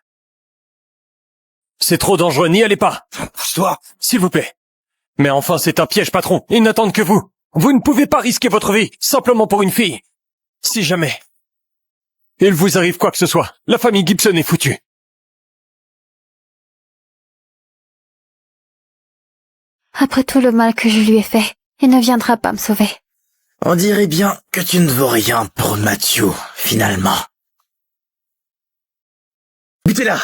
C'est trop dangereux, n'y allez pas! Pousse-toi! S'il vous plaît. Mais enfin, c'est un piège, patron. Ils n'attendent que vous. Vous ne pouvez pas risquer votre vie, simplement pour une fille. Si jamais il vous arrive quoi que ce soit, la famille Gibson est foutue. Après tout le mal que je lui ai fait, il ne viendra pas me sauver. On dirait bien que tu ne vaux rien pour Mathieu, finalement. Butez-la!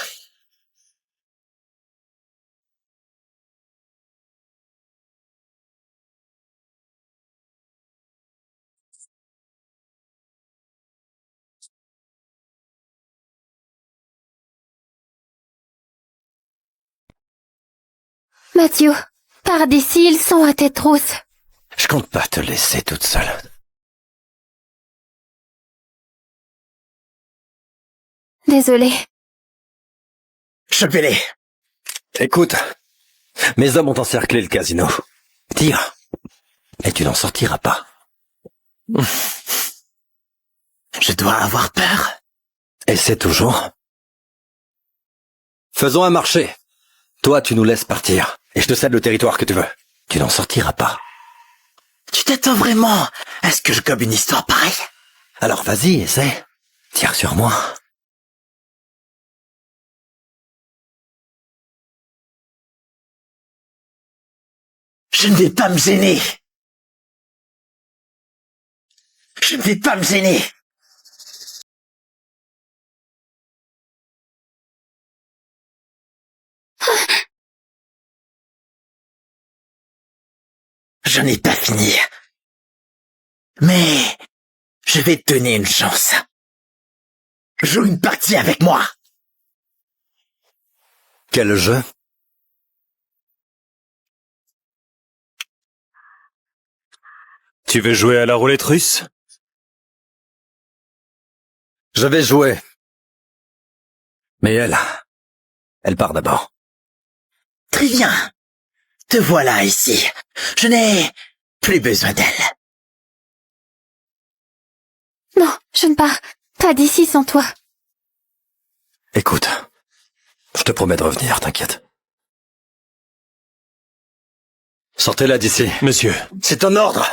Mathieu, pars d'ici, ils sont à tes trousses. Je compte pas te laisser toute seule. Désolée. Chopez-les! Écoute, mes hommes ont encerclé le casino. Tire. Et tu n'en sortiras pas. Je dois avoir peur. Et c'est toujours. Faisons un marché. Toi, tu nous laisses partir. Et je te cède le territoire que tu veux. Tu n'en sortiras pas. Tu t'attends vraiment à ce que je gobe une histoire pareille? Alors vas-y, essaie. Tire sur moi. Je ne vais pas me gêner. Je ne vais pas me gêner. Je n'ai pas fini. Mais je vais te donner une chance. Joue une partie avec moi. Quel jeu? Tu veux jouer à la roulette russe? Je vais jouer. Mais elle part d'abord. Très bien. Te voilà ici. Je n'ai plus besoin d'elle. Non, je ne pars pas d'ici sans toi. Écoute, je te promets de revenir, t'inquiète. Sortez-la d'ici. Monsieur. C'est un ordre.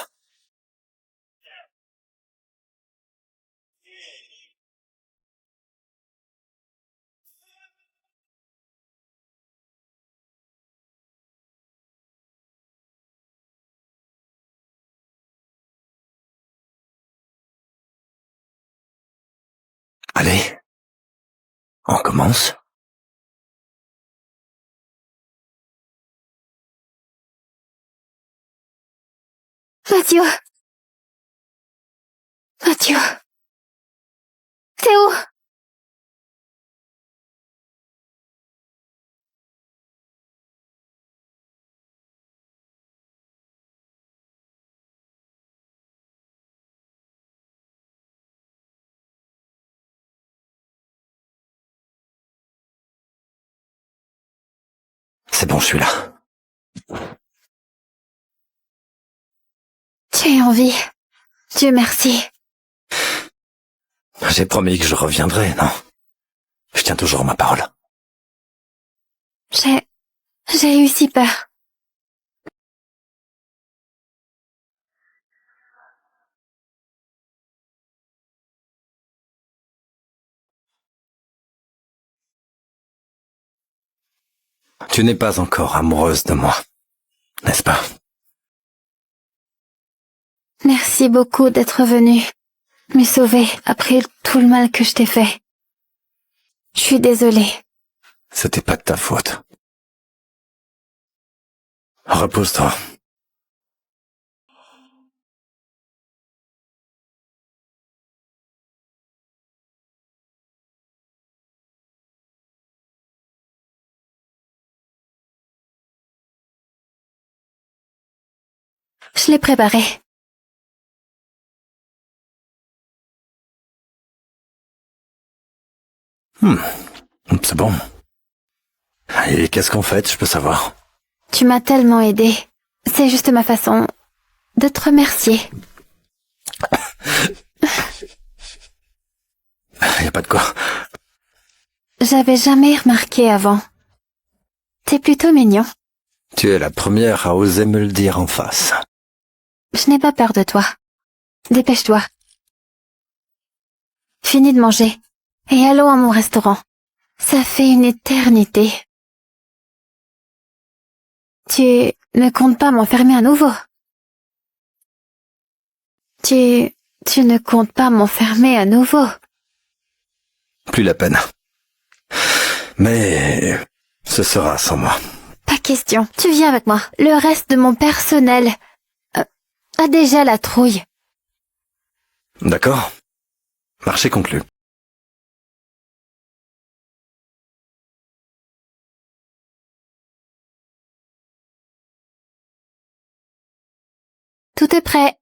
Allez, on commence. Mathieu. Mathieu. T'es où? C'est bon, je suis là. Tu es en vie. Dieu merci. J'ai promis que je reviendrai, non? Je tiens toujours ma parole. J'ai eu si peur. Tu n'es pas encore amoureuse de moi, n'est-ce pas? Merci beaucoup d'être venu me sauver après tout le mal que je t'ai fait. Je suis désolée. C'était pas de ta faute. Repose-toi. Je l'ai préparé. C'est bon. Et qu'est-ce qu'on fait, je peux savoir? Tu m'as tellement aidé. C'est juste ma façon de te remercier. Y a pas de quoi. J'avais jamais remarqué avant. T'es plutôt mignon. Tu es la première à oser me le dire en face. Je n'ai pas peur de toi. Dépêche-toi. Finis de manger. Et allons à mon restaurant. Ça fait une éternité. Tu ne comptes pas m'enfermer à nouveau? Tu ne comptes pas m'enfermer à nouveau? Plus la peine. Mais ce sera sans moi. Pas question. Tu viens avec moi. Le reste de mon personnel a déjà la trouille. D'accord. Marché conclu. Tout est prêt.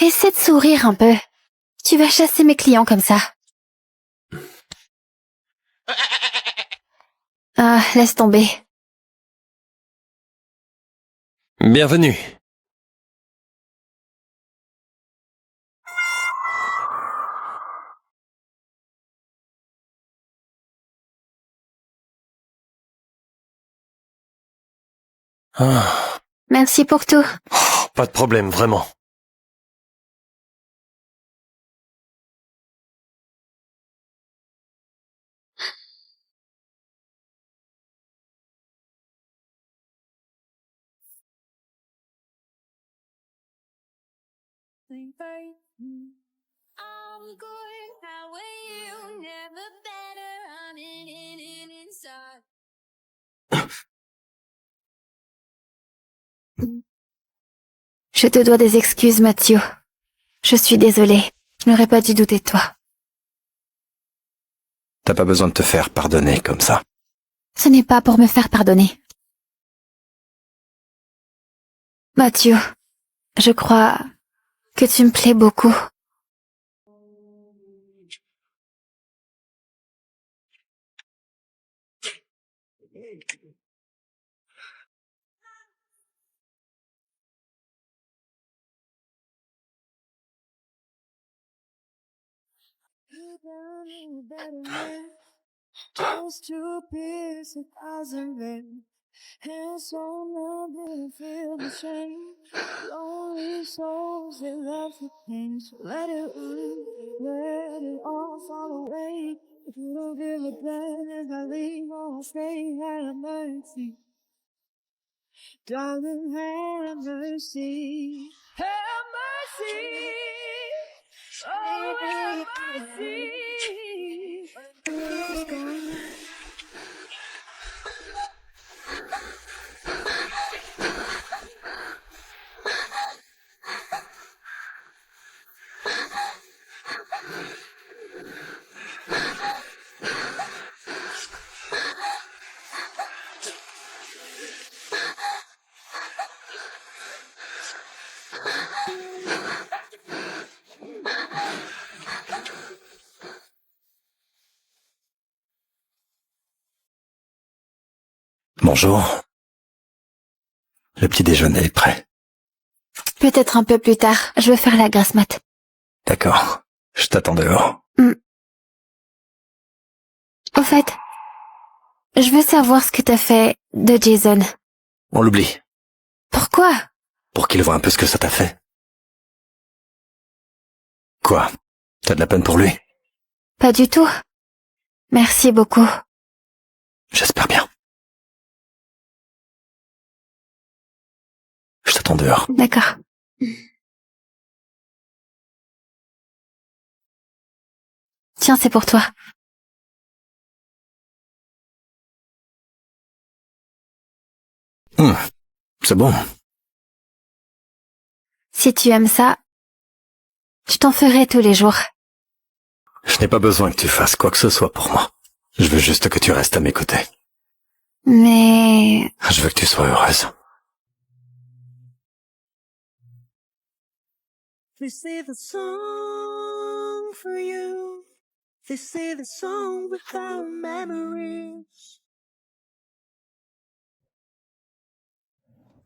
Essaie de sourire un peu. Tu vas chasser mes clients comme ça. Ah, laisse tomber. Bienvenue. Ah, Merci pour tout. pas de problème, vraiment. I'm good, how are you? Never better, I'm in inside. Je te dois des excuses, Mathieu. Je suis désolée. Je n'aurais pas dû douter de toi. T'as pas besoin de te faire pardonner comme ça. Ce n'est pas pour me faire pardonner. Mathieu, je crois que tu me plais beaucoup. Just to pierce 1,000 men. Hands on up and feel the shame. Lonely souls, they love the pain. So let it all fall away. If you don't give it back, I leave on stay. Have mercy, darling, have mercy. Have mercy, oh, have mercy. Bonjour. Le petit déjeuner est prêt. Peut-être un peu plus tard. Je veux faire la grasse mat. D'accord. Je t'attends dehors. Au fait, je veux savoir ce que t'as fait de Jason. On l'oublie. Pourquoi? Pour qu'il voit un peu ce que ça t'a fait. Quoi? T'as de la peine pour lui? Pas du tout. Merci beaucoup. J'espère bien. Je t'attends dehors. D'accord. Tiens, c'est pour toi. C'est bon. Si tu aimes ça, je t'en ferai tous les jours. Je n'ai pas besoin que tu fasses quoi que ce soit pour moi. Je veux juste que tu restes à mes côtés. Mais... Je veux que tu sois heureuse. This is a song for you. This is a song without memories.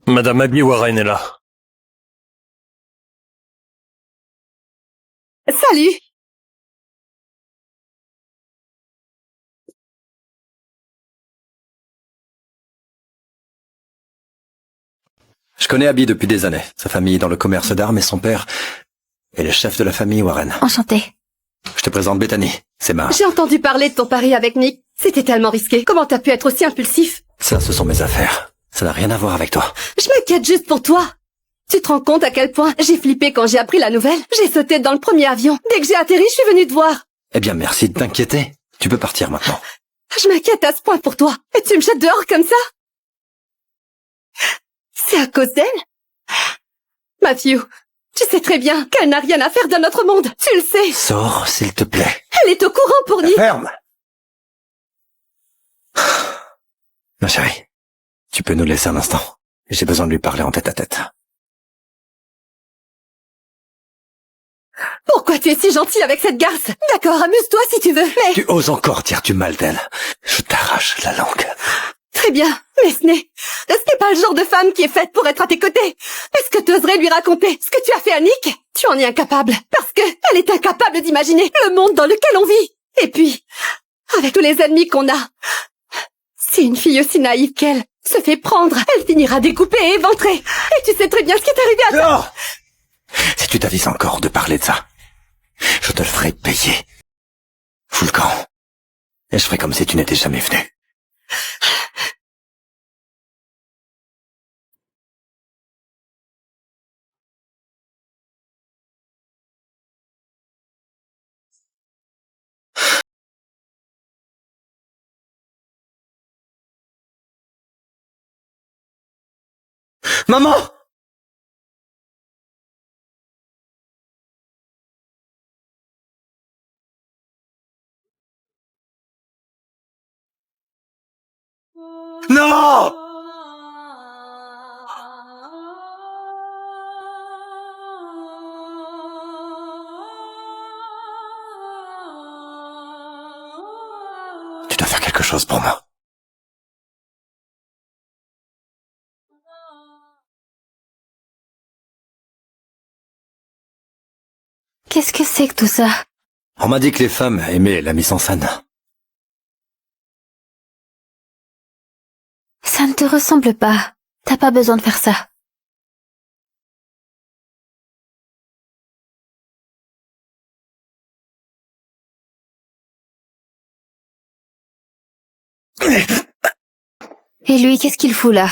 Madame Abby Warren est là. Salut! Je connais Abby depuis des années. Sa famille est dans le commerce d'armes et son père est le chef de la famille Warren. Enchantée. Je te présente Bethany. C'est ma... J'ai entendu parler de ton pari avec Nick. C'était tellement risqué. Comment t'as pu être aussi impulsif? Ça, ce sont mes affaires. Ça n'a rien à voir avec toi. Je m'inquiète juste pour toi. Tu te rends compte à quel point j'ai flippé quand j'ai appris la nouvelle? J'ai sauté dans le premier avion. Dès que j'ai atterri, je suis venue te voir. Eh bien, merci de t'inquiéter. Tu peux partir maintenant. Je m'inquiète à ce point pour toi. Et tu me jettes dehors comme ça? C'est à cause d'elle? Matthew, tu sais très bien qu'elle n'a rien à faire dans notre monde. Tu le sais. Sors, s'il te plaît. Elle est au courant pour Nick. Ferme! Ma chérie, tu peux nous laisser un instant. J'ai besoin de lui parler en tête à tête. Pourquoi tu es si gentil avec cette garce? D'accord, amuse-toi si tu veux, mais... Tu oses encore dire du mal d'elle. Je t'arrache la langue. Très bien, mais ce n'est pas le genre de femme qui est faite pour être à tes côtés. Est-ce que tu oserais lui raconter ce que tu as fait à Nick? Tu en es incapable, parce que elle est incapable d'imaginer le monde dans lequel on vit. Et puis, avec tous les ennemis qu'on a, si une fille aussi naïve qu'elle se fait prendre, elle finira découpée et éventrée. Et tu sais très bien ce qui est arrivé à toi. Non! Si tu t'avises encore de parler de ça, je te le ferai payer. Fous le camp. Et je ferai comme si tu n'étais jamais venu. Maman! Non! Tu dois faire quelque chose pour moi. Qu'est-ce que c'est que tout ça? On m'a dit que les femmes aimaient la mise en scène. Ça ne te ressemble pas. T'as pas besoin de faire ça. Et lui, qu'est-ce qu'il fout là?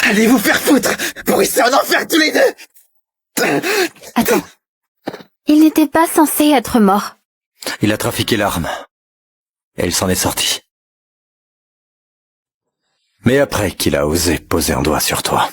Allez vous faire foutre! Pourrissez en enfer tous les deux! Attends. Il n'était pas censé être mort. Il a trafiqué l'arme. Et il s'en est sorti. Mais après qu'il a osé poser un doigt sur toi.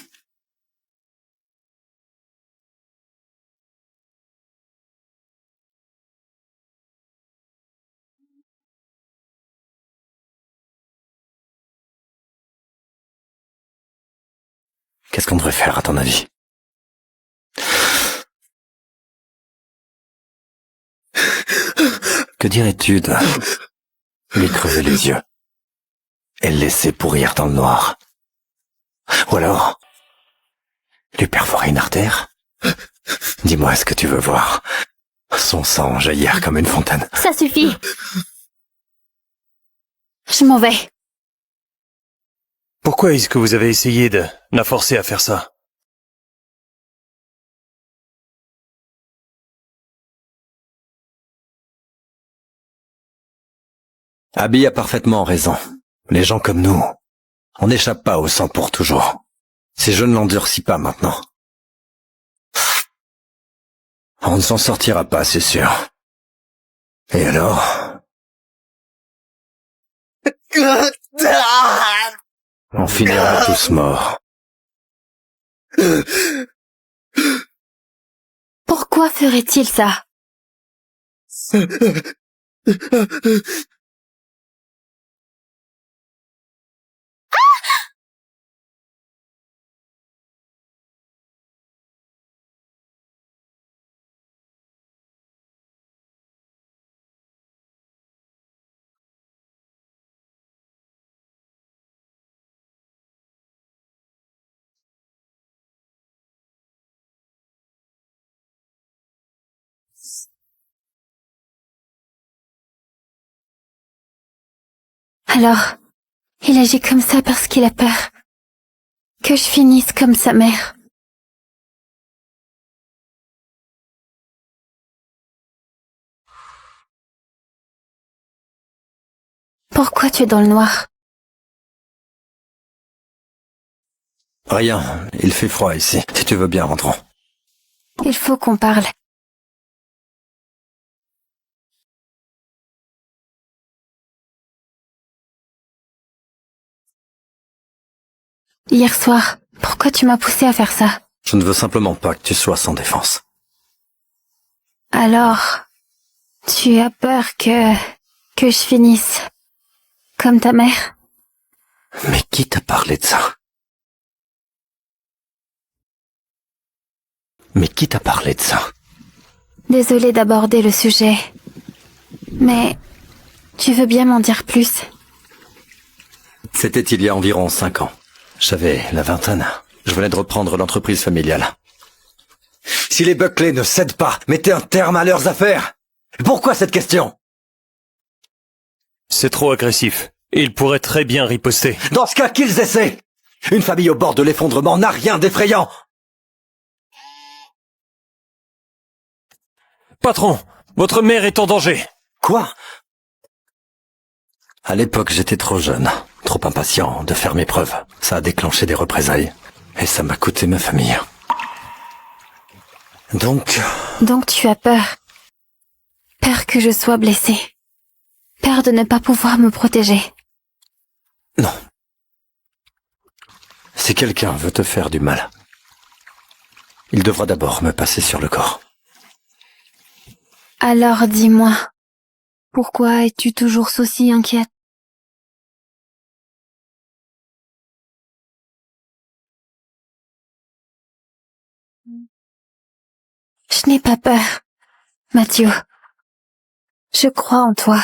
Qu'est-ce qu'on devrait faire à ton avis? Que dirais-tu de lui crever les yeux et le laisser pourrir dans le noir? Ou alors, lui perforer une artère? Dis-moi ce que tu veux voir. Son sang jaillir comme une fontaine. Ça suffit. Je m'en vais. Pourquoi est-ce que vous avez essayé de la forcer à faire ça? Abby a parfaitement raison. Les gens comme nous, on n'échappe pas au sang pour toujours. Si je ne l'endurcis pas maintenant, on ne s'en sortira pas, c'est sûr. Et alors? On finira tous morts. Pourquoi ferait-il ça? Alors, il agit comme ça parce qu'il a peur que je finisse comme sa mère. Pourquoi tu es dans le noir? Rien, il fait froid ici. Si tu veux bien, rentrons. Il faut qu'on parle. Hier soir, pourquoi tu m'as poussé à faire ça? Je ne veux simplement pas que tu sois sans défense. Alors, tu as peur que je finisse comme ta mère? Mais qui t'a parlé de ça? Mais qui t'a parlé de ça? Désolée d'aborder le sujet, mais tu veux bien m'en dire plus? C'était il y a environ 5 ans. J'avais la vingtaine. Je venais de reprendre l'entreprise familiale. Si les Buckley ne cèdent pas, mettez un terme à leurs affaires. Pourquoi cette question? C'est trop agressif. Il pourrait très bien riposter. Dans ce cas, qu'ils essaient. Une famille au bord de l'effondrement n'a rien d'effrayant. Patron, votre mère est en danger. Quoi? À l'époque, j'étais trop jeune, trop impatient de faire mes preuves. Ça a déclenché des représailles. Et ça m'a coûté ma famille. Donc tu as peur. Peur que je sois blessée. Peur de ne pas pouvoir me protéger. Non. Si quelqu'un veut te faire du mal, il devra d'abord me passer sur le corps. Alors dis-moi, pourquoi es-tu toujours aussi inquiète? Je n'ai pas peur, Mathieu. Je crois en toi.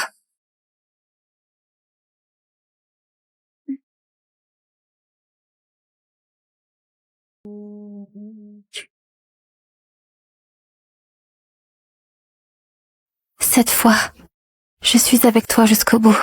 Cette fois, je suis avec toi jusqu'au bout.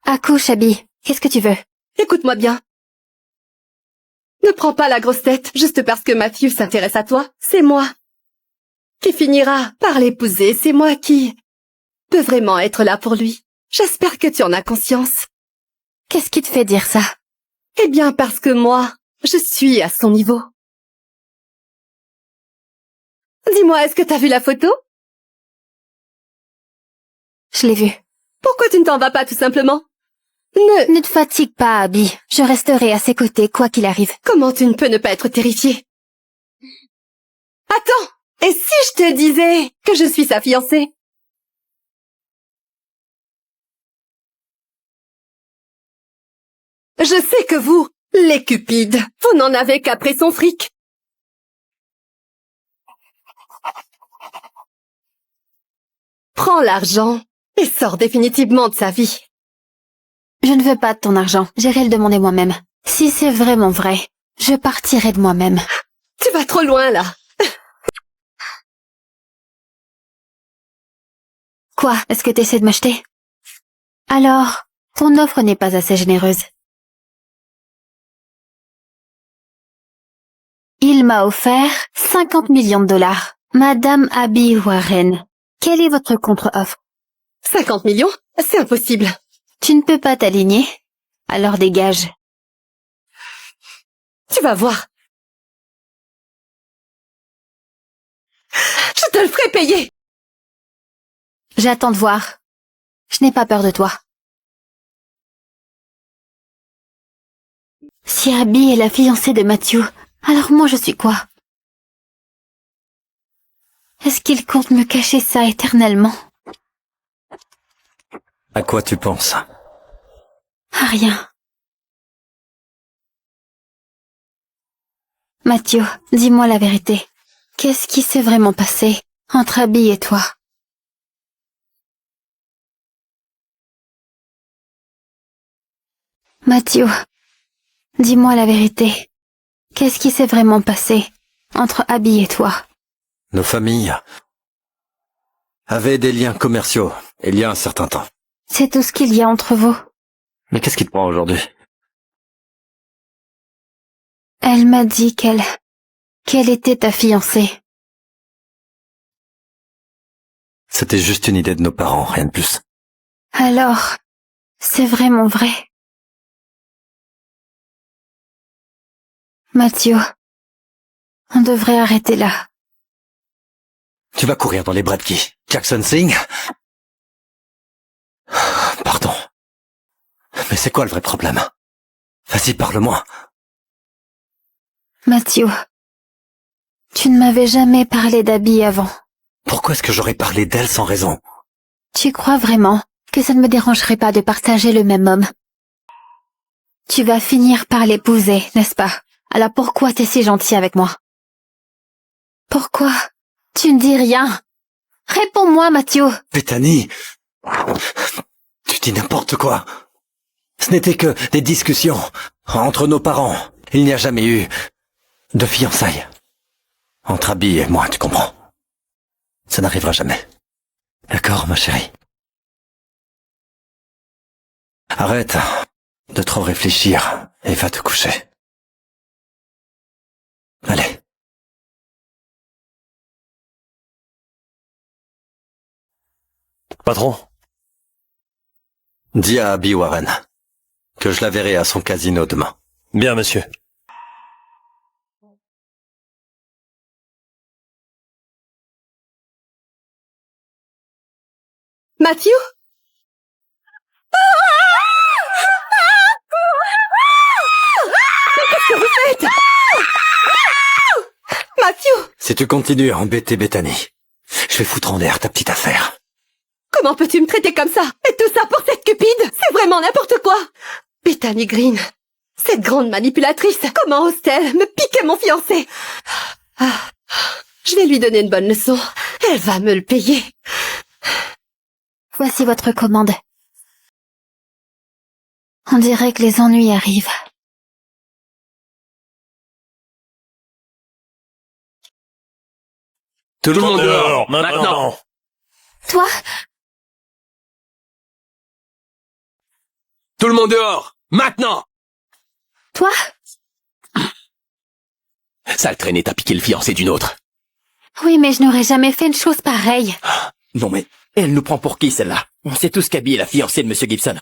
Accouche, Abby. Qu'est-ce que tu veux? Écoute-moi bien. Ne prends pas la grosse tête juste parce que Matthew s'intéresse à toi. C'est moi qui finira par l'épouser. C'est moi qui peut vraiment être là pour lui. J'espère que tu en as conscience. Qu'est-ce qui te fait dire ça? Eh bien, parce que moi, je suis à son niveau. Dis-moi, est-ce que t'as vu la photo? Je l'ai vue. Pourquoi tu ne t'en vas pas tout simplement? Ne te fatigue pas, Abby. Je resterai à ses côtés, quoi qu'il arrive. Comment tu ne peux ne pas être terrifiée? Attends! Et si je te disais que je suis sa fiancée? Je sais que vous, les cupides, vous n'en avez qu'après son fric. Prends l'argent et sors définitivement de sa vie. Je ne veux pas de ton argent. J'irai le demander moi-même. Si c'est vraiment vrai, je partirai de moi-même. Tu vas trop loin, là. Quoi? Est-ce que t'essaies de m'acheter? Alors, ton offre n'est pas assez généreuse. Il m'a offert 50 millions de dollars. Madame Abby Warren, quelle est votre contre-offre? 50 millions? C'est impossible. Tu ne peux pas t'aligner? Alors dégage. Tu vas voir. Je te le ferai payer. J'attends de voir. Je n'ai pas peur de toi. Si Abby est la fiancée de Matthew, alors moi je suis quoi? Est-ce qu'il compte me cacher ça éternellement? À quoi tu penses? À rien. Matthew, dis-moi la vérité. Qu'est-ce qui s'est vraiment passé entre Abby et toi? Matthew, dis-moi la vérité. Qu'est-ce qui s'est vraiment passé entre Abby et toi? Nos familles avaient des liens commerciaux il y a un certain temps. C'est tout ce qu'il y a entre vous. Mais qu'est-ce qui te prend aujourd'hui? Elle m'a dit qu'elle était ta fiancée. C'était juste une idée de nos parents, rien de plus. Alors, c'est vraiment vrai. Matthew, on devrait arrêter là. Tu vas courir dans les bras de qui? Jackson Singh? Pardon. Mais c'est quoi le vrai problème? Vas-y, parle-moi. Matthew, tu ne m'avais jamais parlé d'Abby avant. Pourquoi est-ce que j'aurais parlé d'elle sans raison? Tu crois vraiment que ça ne me dérangerait pas de partager le même homme? Tu vas finir par l'épouser, n'est-ce pas? Alors pourquoi t'es si gentil avec moi? Pourquoi tu ne dis rien? Réponds-moi, Matthew. Bethany, tu dis n'importe quoi. Ce n'était que des discussions entre nos parents. Il n'y a jamais eu de fiançailles. Entre Abby et moi, tu comprends? Ça n'arrivera jamais. D'accord, ma chérie? Arrête de trop réfléchir et va te coucher. Allez. Patron, Dis à Abby Warren que je la verrai à son casino demain. bien monsieur. Matthew? Matthew! Si tu continues à embêter Bethany, je vais foutre en l'air ta petite affaire. Comment peux-tu me traiter comme ça? Et tout ça pour cette cupide? C'est vraiment n'importe quoi! Bethany Green, cette grande manipulatrice, comment ose-t-elle me piquer mon fiancé? Je vais lui donner une bonne leçon. Elle va me le payer. Voici votre commande. On dirait que les ennuis arrivent. Tout le monde dehors, maintenant. Toi? Tout le monde dehors! Maintenant! Toi? Sale traînée, t'as piqué le fiancé d'une autre. Oui, mais je n'aurais jamais fait une chose pareille. Non mais, elle nous prend pour qui celle-là? On sait tous qu'Abby est la fiancée de Monsieur Gibson.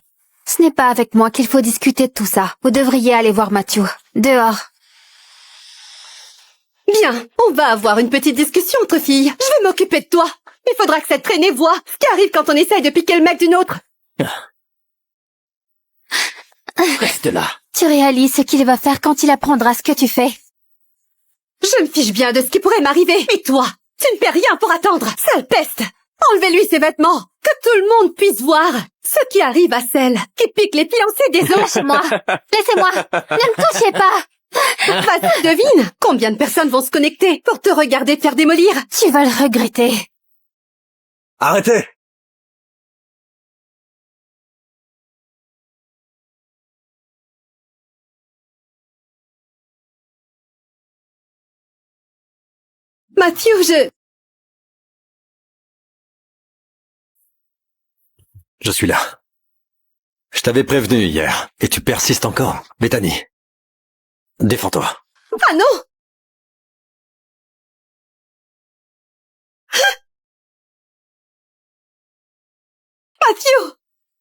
Ce n'est pas avec moi qu'il faut discuter de tout ça. Vous devriez aller voir Matthew. Dehors. Bien, on va avoir une petite discussion entre filles. Je vais m'occuper de toi. Il faudra que cette traînée voie ce qui arrive quand on essaye de piquer le mec d'une autre. Reste là. Tu réalises ce qu'il va faire quand il apprendra ce que tu fais? Je me fiche bien de ce qui pourrait m'arriver. Et toi, tu ne fais rien pour attendre. Sale peste! Enlevez-lui ses vêtements. Que tout le monde puisse voir ce qui arrive à celle qui pique les fiancés des autres. Lâchez-moi. Laissez-moi. Ne me touchez pas. Vas-y, devine. Combien de personnes vont se connecter pour te regarder te faire démolir? Tu vas le regretter. Arrêtez! Matthew, Je suis là. Je t'avais prévenu hier, et tu persistes encore. Bethany, défends-toi. Ah non! Matthew!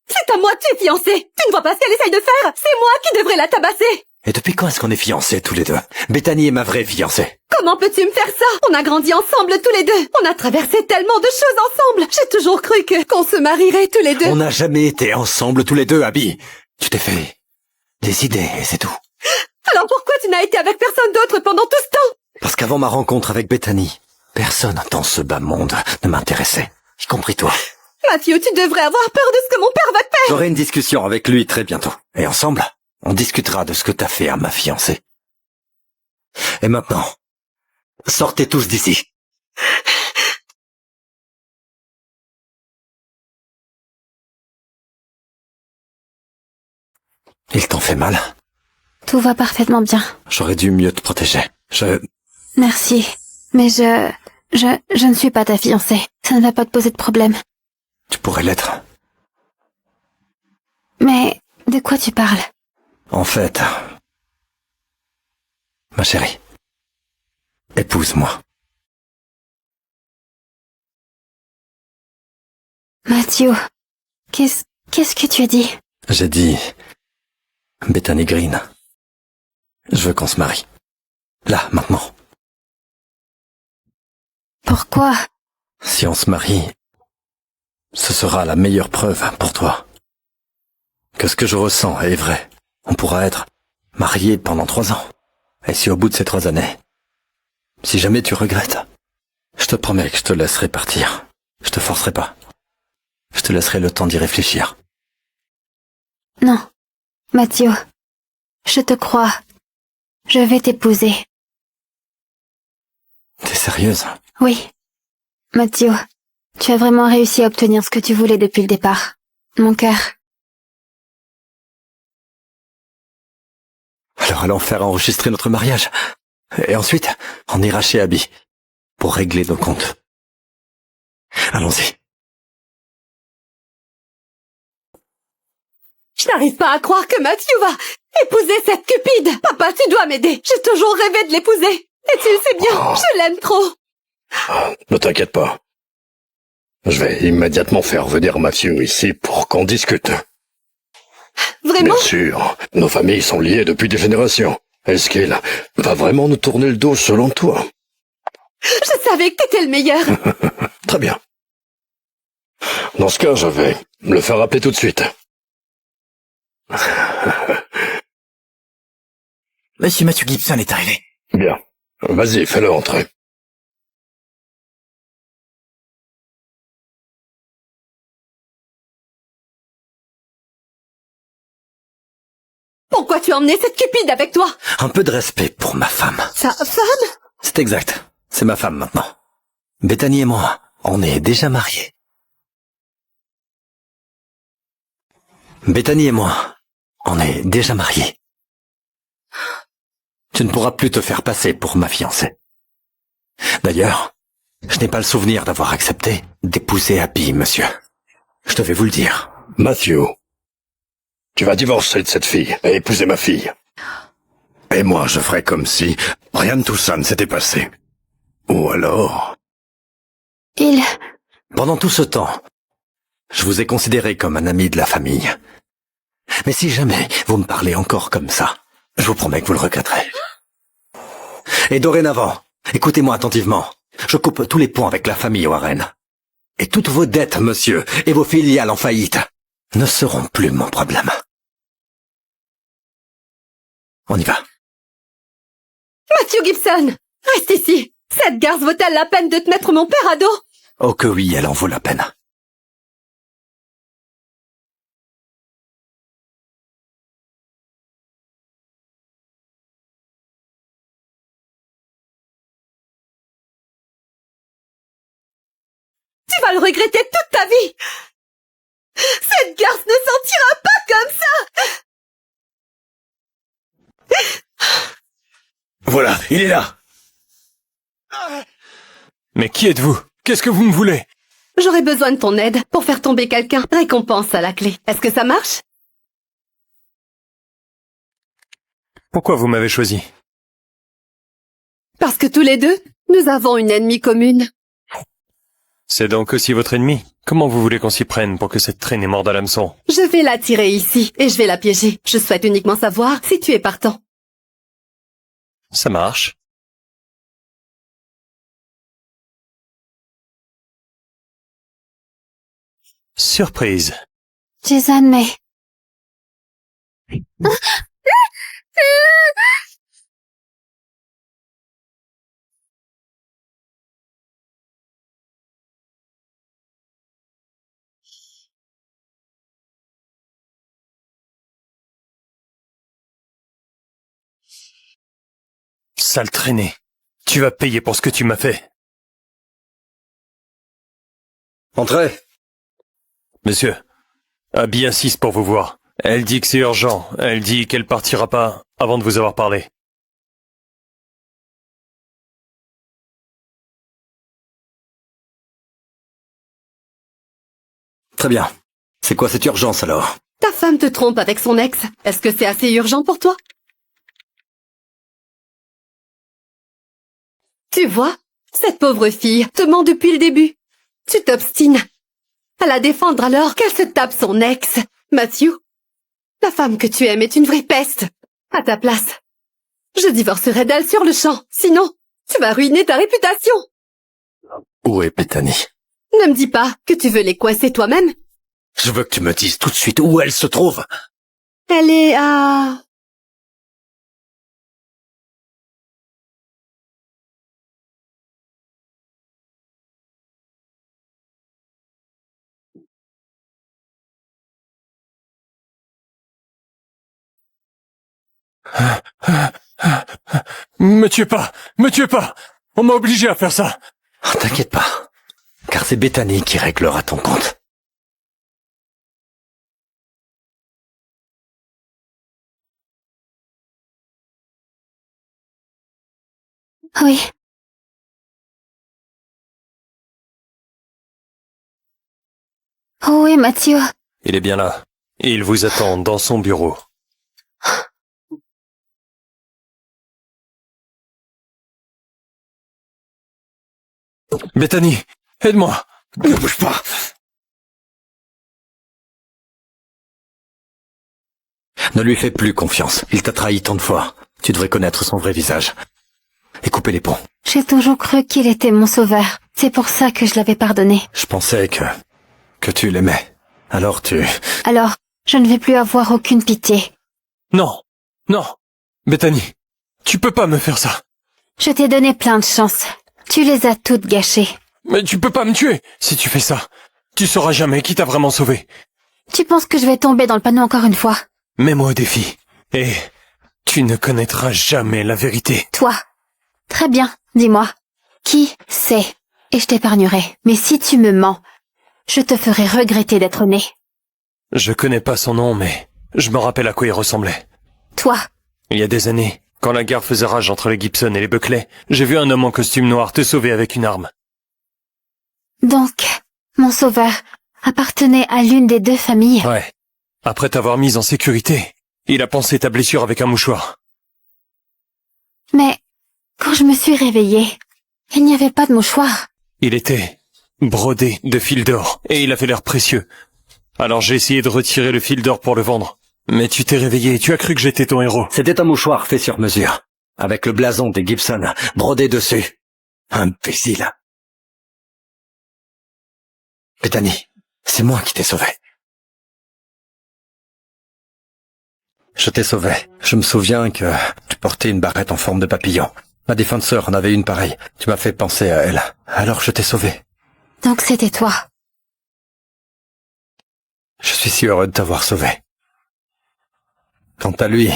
C'est à moi que tu es fiancé! Tu ne vois pas ce qu'elle essaye de faire? C'est moi qui devrais la tabasser! Et depuis quand est-ce qu'on est fiancés tous les deux? Bethany est ma vraie fiancée. Comment peux-tu me faire ça? On a grandi ensemble tous les deux. On a traversé tellement de choses ensemble. J'ai toujours cru qu'on se marierait tous les deux. On n'a jamais été ensemble tous les deux, Abby. Tu t'es fait des idées, et c'est tout. Alors pourquoi tu n'as été avec personne d'autre pendant tout ce temps? Parce qu'avant ma rencontre avec Bethany, personne dans ce bas monde ne m'intéressait, y compris toi. Matthew, tu devrais avoir peur de ce que mon père va te faire. J'aurai une discussion avec lui très bientôt. Et ensemble, on discutera de ce que t'as fait à ma fiancée. Et maintenant, sortez tous d'ici. Il t'en fait mal? Tout va parfaitement bien. J'aurais dû mieux te protéger. Merci. Mais je ne suis pas ta fiancée. Ça ne va pas te poser de problème. Tu pourrais l'être. Mais de quoi tu parles? En fait, ma chérie, épouse-moi. Matthew, qu'est-ce que tu as dit? J'ai dit, Bethany Green, je veux qu'on se marie. Là, maintenant. Pourquoi? Si on se marie, ce sera la meilleure preuve pour toi que ce que je ressens est vrai. On pourra être mariés pendant 3 ans. Et si au bout de ces 3 années, si jamais tu regrettes, je te promets que je te laisserai partir. Je te forcerai pas. Je te laisserai le temps d'y réfléchir. Non. Matthew, je te crois. Je vais t'épouser. T'es sérieuse? Oui. Matthew, tu as vraiment réussi à obtenir ce que tu voulais depuis le départ. Mon cœur. Alors allons faire enregistrer notre mariage. Et ensuite, on ira chez Abby pour régler nos comptes. Allons-y. Je n'arrive pas à croire que Matthew va épouser cette cupide. Papa, tu dois m'aider. J'ai toujours rêvé de l'épouser. Et tu le sais bien, je l'aime trop. Ne t'inquiète pas. Je vais immédiatement faire venir Matthew ici pour qu'on discute. Vraiment? Bien sûr, nos familles sont liées depuis des générations. Est-ce qu'il va vraiment nous tourner le dos selon toi? Je savais que t'étais le meilleur. Très bien. Dans ce cas, je vais le faire appeler tout de suite. Monsieur Matthew Gibson est arrivé. Bien. Vas-y, fais-le entrer. Pourquoi tu as emmené cette cupide avec toi? Un peu de respect pour ma femme. Sa femme? C'est exact. C'est ma femme maintenant. Bethany et moi, on est déjà mariés. Bethany et moi, on est déjà mariés. Tu ne pourras plus te faire passer pour ma fiancée. D'ailleurs, je n'ai pas le souvenir d'avoir accepté d'épouser Abby, monsieur. Je devais vous le dire. Matthew, tu vas divorcer de cette fille et épouser ma fille. Et moi, je ferai comme si rien de tout ça ne s'était passé. Ou alors... Pendant tout ce temps, je vous ai considéré comme un ami de la famille. Mais si jamais vous me parlez encore comme ça, je vous promets que vous le regretterez. Et dorénavant, écoutez-moi attentivement. Je coupe tous les ponts avec la famille Warren. Et toutes vos dettes, monsieur, et vos filiales en faillite ne seront plus mon problème. On y va. Matthew Gibson! Reste ici! Cette garce vaut-elle la peine de te mettre mon père à dos? Oh que oui, elle en vaut la peine. Tu vas le regretter toute ta vie! Cette garce ne s'en tirera pas comme ça! Voilà, il est là. Mais qui êtes-vous? Qu'est-ce que vous me voulez? J'aurais besoin de ton aide pour faire tomber quelqu'un. Récompense à la clé. Est-ce que ça marche? Pourquoi vous m'avez choisi? Parce que tous les deux, nous avons une ennemie commune. C'est donc aussi votre ennemi? Comment vous voulez qu'on s'y prenne pour que cette traînée morde à l'hameçon? Je vais la tirer ici et je vais la piéger. Je souhaite uniquement savoir si tu es partant. Ça marche. Surprise. Jason, mais... Sale traînée. Tu vas payer pour ce que tu m'as fait. Entrez. Monsieur, Abby insiste pour vous voir. Elle dit que c'est urgent. Elle dit qu'elle partira pas avant de vous avoir parlé. Très bien. C'est quoi cette urgence alors? Ta femme te trompe avec son ex. Est-ce que c'est assez urgent pour toi? Tu vois, cette pauvre fille te ment depuis le début. Tu t'obstines à la défendre alors qu'elle se tape son ex. Matthew, la femme que tu aimes est une vraie peste. À ta place, je divorcerai d'elle sur le champ. Sinon, tu vas ruiner ta réputation. Où est Bethany? Ne me dis pas que tu veux les coincer toi-même. Je veux que tu me dises tout de suite où elle se trouve. Elle est à... Me tuez pas! Me tuez pas! On m'a obligé à faire ça! T'inquiète pas, car c'est Bethany qui réglera ton compte. Oui. Où est Mathieu? Il est bien là. Et il vous attend dans son bureau. Bethany, aide-moi! Ne bouge pas! Ne lui fais plus confiance. Il t'a trahi tant de fois. Tu devrais connaître son vrai visage. Et couper les ponts. J'ai toujours cru qu'il était mon sauveur. C'est pour ça que je l'avais pardonné. Je pensais que tu l'aimais. Alors Alors, je ne vais plus avoir aucune pitié. Non! Non! Bethany, tu peux pas me faire ça! Je t'ai donné plein de chances. Tu les as toutes gâchées. Mais tu peux pas me tuer. Si tu fais ça, tu sauras jamais qui t'a vraiment sauvé. Tu penses que je vais tomber dans le panneau encore une fois? Mets-moi au défi. Et tu ne connaîtras jamais la vérité. Toi. Très bien, dis-moi. Qui c'est? Et je t'épargnerai. Mais si tu me mens, je te ferai regretter d'être né. Je connais pas son nom, mais je me rappelle à quoi il ressemblait. Toi. Il y a des années, quand la guerre faisait rage entre les Gibson et les Buckley, j'ai vu un homme en costume noir te sauver avec une arme. Donc, mon sauveur appartenait à l'une des deux familles. Ouais. Après t'avoir mise en sécurité, il a pansé ta blessure avec un mouchoir. Mais, quand je me suis réveillée, il n'y avait pas de mouchoir. Il était brodé de fil d'or, et il a fait l'air précieux. Alors j'ai essayé de retirer le fil d'or pour le vendre. Mais tu t'es réveillé et tu as cru que j'étais ton héros. C'était un mouchoir fait sur mesure, avec le blason des Gibson brodé dessus. Imbécile. Bethany, c'est moi qui t'ai sauvé. Je t'ai sauvé. Je me souviens que tu portais une barrette en forme de papillon. Ma défunte sœur en avait une pareille. Tu m'as fait penser à elle. Alors je t'ai sauvé. Donc c'était toi. Je suis si heureux de t'avoir sauvé. Quant à lui...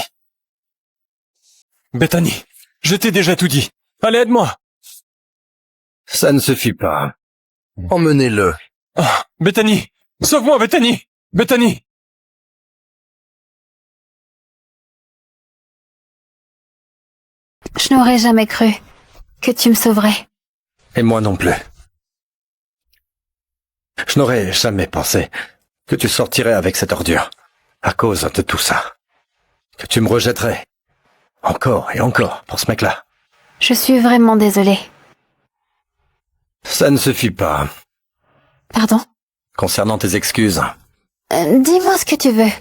Bethany, je t'ai déjà tout dit. Allez, aide-moi. Ça ne suffit pas. Emmenez-le. Ah, Bethany, sauve-moi, Bethany. Bethany. Je n'aurais jamais cru que tu me sauverais. Et moi non plus. Je n'aurais jamais pensé que tu sortirais avec cette ordure, à cause de tout ça. Que tu me rejetterais. Encore et encore pour ce mec-là. Je suis vraiment désolée. Ça ne suffit pas. Pardon? Concernant tes excuses. Dis-moi ce que tu veux.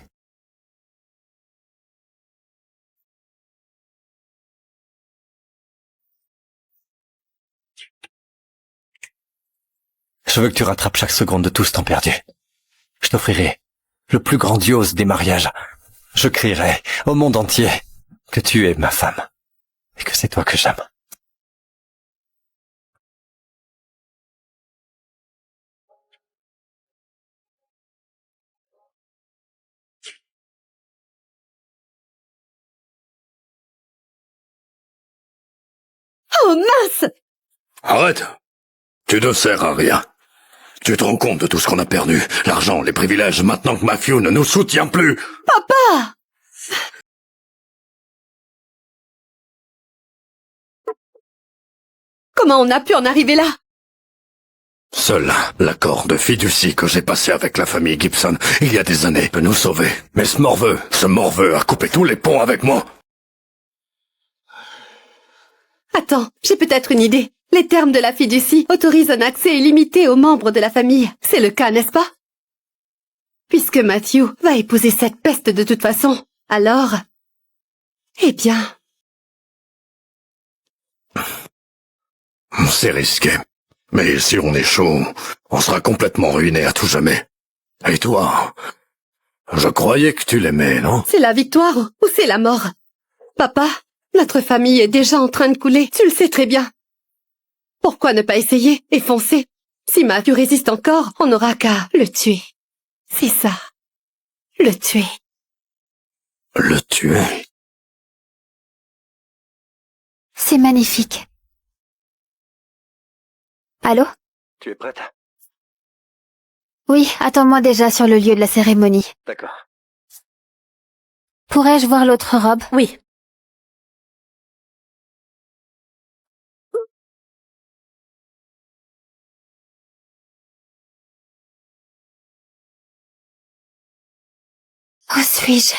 Je veux que tu rattrapes chaque seconde de tout ce temps perdu. Je t'offrirai le plus grandiose des mariages. Je crierai au monde entier que tu es ma femme et que c'est toi que j'aime. Oh mince! Arrête! Tu ne sers à rien. Tu te rends compte de tout ce qu'on a perdu? L'argent, les privilèges, maintenant que Matthew ne nous soutient plus! Papa! Comment on a pu en arriver là? Seul l'accord de fiducie que j'ai passé avec la famille Gibson il y a des années peut nous sauver. Mais ce morveux a coupé tous les ponts avec moi. Attends, j'ai peut-être une idée. Les termes de la fiducie autorisent un accès illimité aux membres de la famille. C'est le cas, n'est-ce pas? Puisque Matthew va épouser cette peste de toute façon, alors... Eh bien... C'est risqué. Mais si on est chaud, on sera complètement ruiné à tout jamais. Et toi? Je croyais que tu l'aimais, non? C'est la victoire ou c'est la mort? Papa, notre famille est déjà en train de couler, tu le sais très bien. Pourquoi ne pas essayer et foncer? Si Matthew résiste encore, on n'aura qu'à le tuer. C'est ça. Le tuer. Le tuer? C'est magnifique. Allô? Tu es prête? Oui, attends-moi déjà sur le lieu de la cérémonie. D'accord. Pourrais-je voir l'autre robe? Oui. Où suis-je?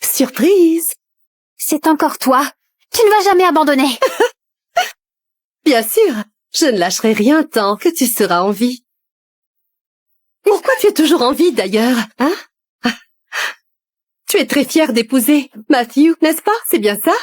Surprise! C'est encore toi. Tu ne vas jamais abandonner. Bien sûr, je ne lâcherai rien tant que tu seras en vie. Pourquoi tu es toujours en vie, d'ailleurs, hein? Tu es très fière d'épouser Matthew, n'est-ce pas? C'est bien ça?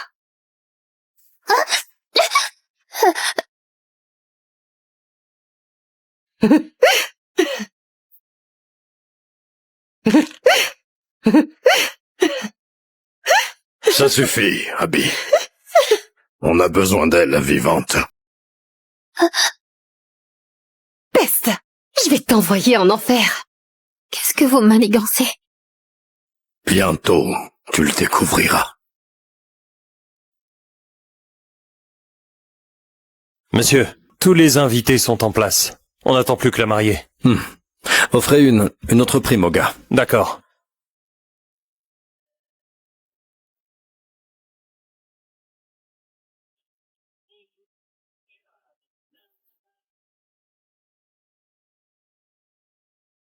Ça suffit, Abby. On a besoin d'elle, vivante. Peste! Je vais t'envoyer en enfer. Qu'est-ce que vous manigancez? Bientôt, tu le découvriras. Monsieur, tous les invités sont en place. On n'attend plus que la mariée. Offrez une autre prime au gars. D'accord.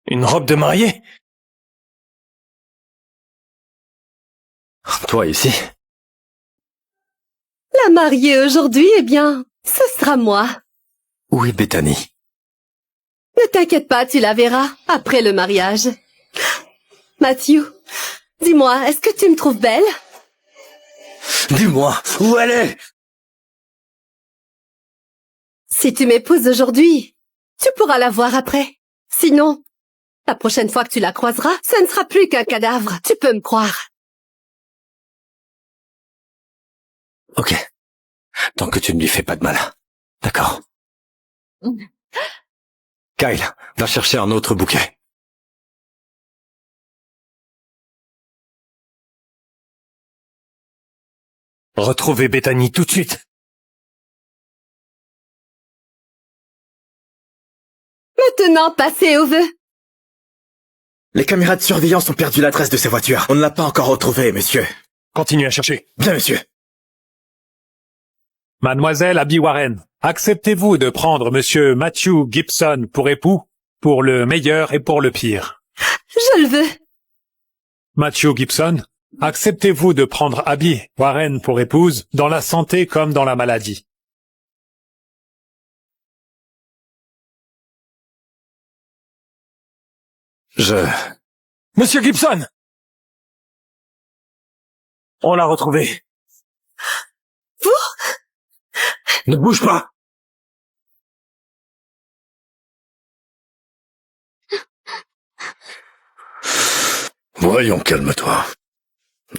Une robe de mariée? Toi ici. La mariée aujourd'hui, eh bien, ce sera moi. Où est Bethany? Ne t'inquiète pas, tu la verras après le mariage. Matthew, dis-moi, est-ce que tu me trouves belle? Dis-moi, où elle est? Si tu m'épouses aujourd'hui, tu pourras la voir après. Sinon, la prochaine fois que tu la croiseras, ce ne sera plus qu'un cadavre, tu peux me croire. Ok. Tant que tu ne lui fais pas de mal. D'accord. Kyle, va chercher un autre bouquet. Retrouvez Bethany tout de suite. Maintenant, passez au vœu. Les caméras de surveillance ont perdu l'adresse de ces voitures. On ne l'a pas encore retrouvée, monsieur. Continuez à chercher. Bien, monsieur. Mademoiselle Abby Warren, acceptez-vous de prendre monsieur Matthew Gibson pour époux, pour le meilleur et pour le pire? Je le veux. Matthew Gibson, acceptez-vous de prendre Abby Warren pour épouse, dans la santé comme dans la maladie? Monsieur Gibson! On l'a retrouvé. Vous? Ne bouge pas. Voyons, calme-toi.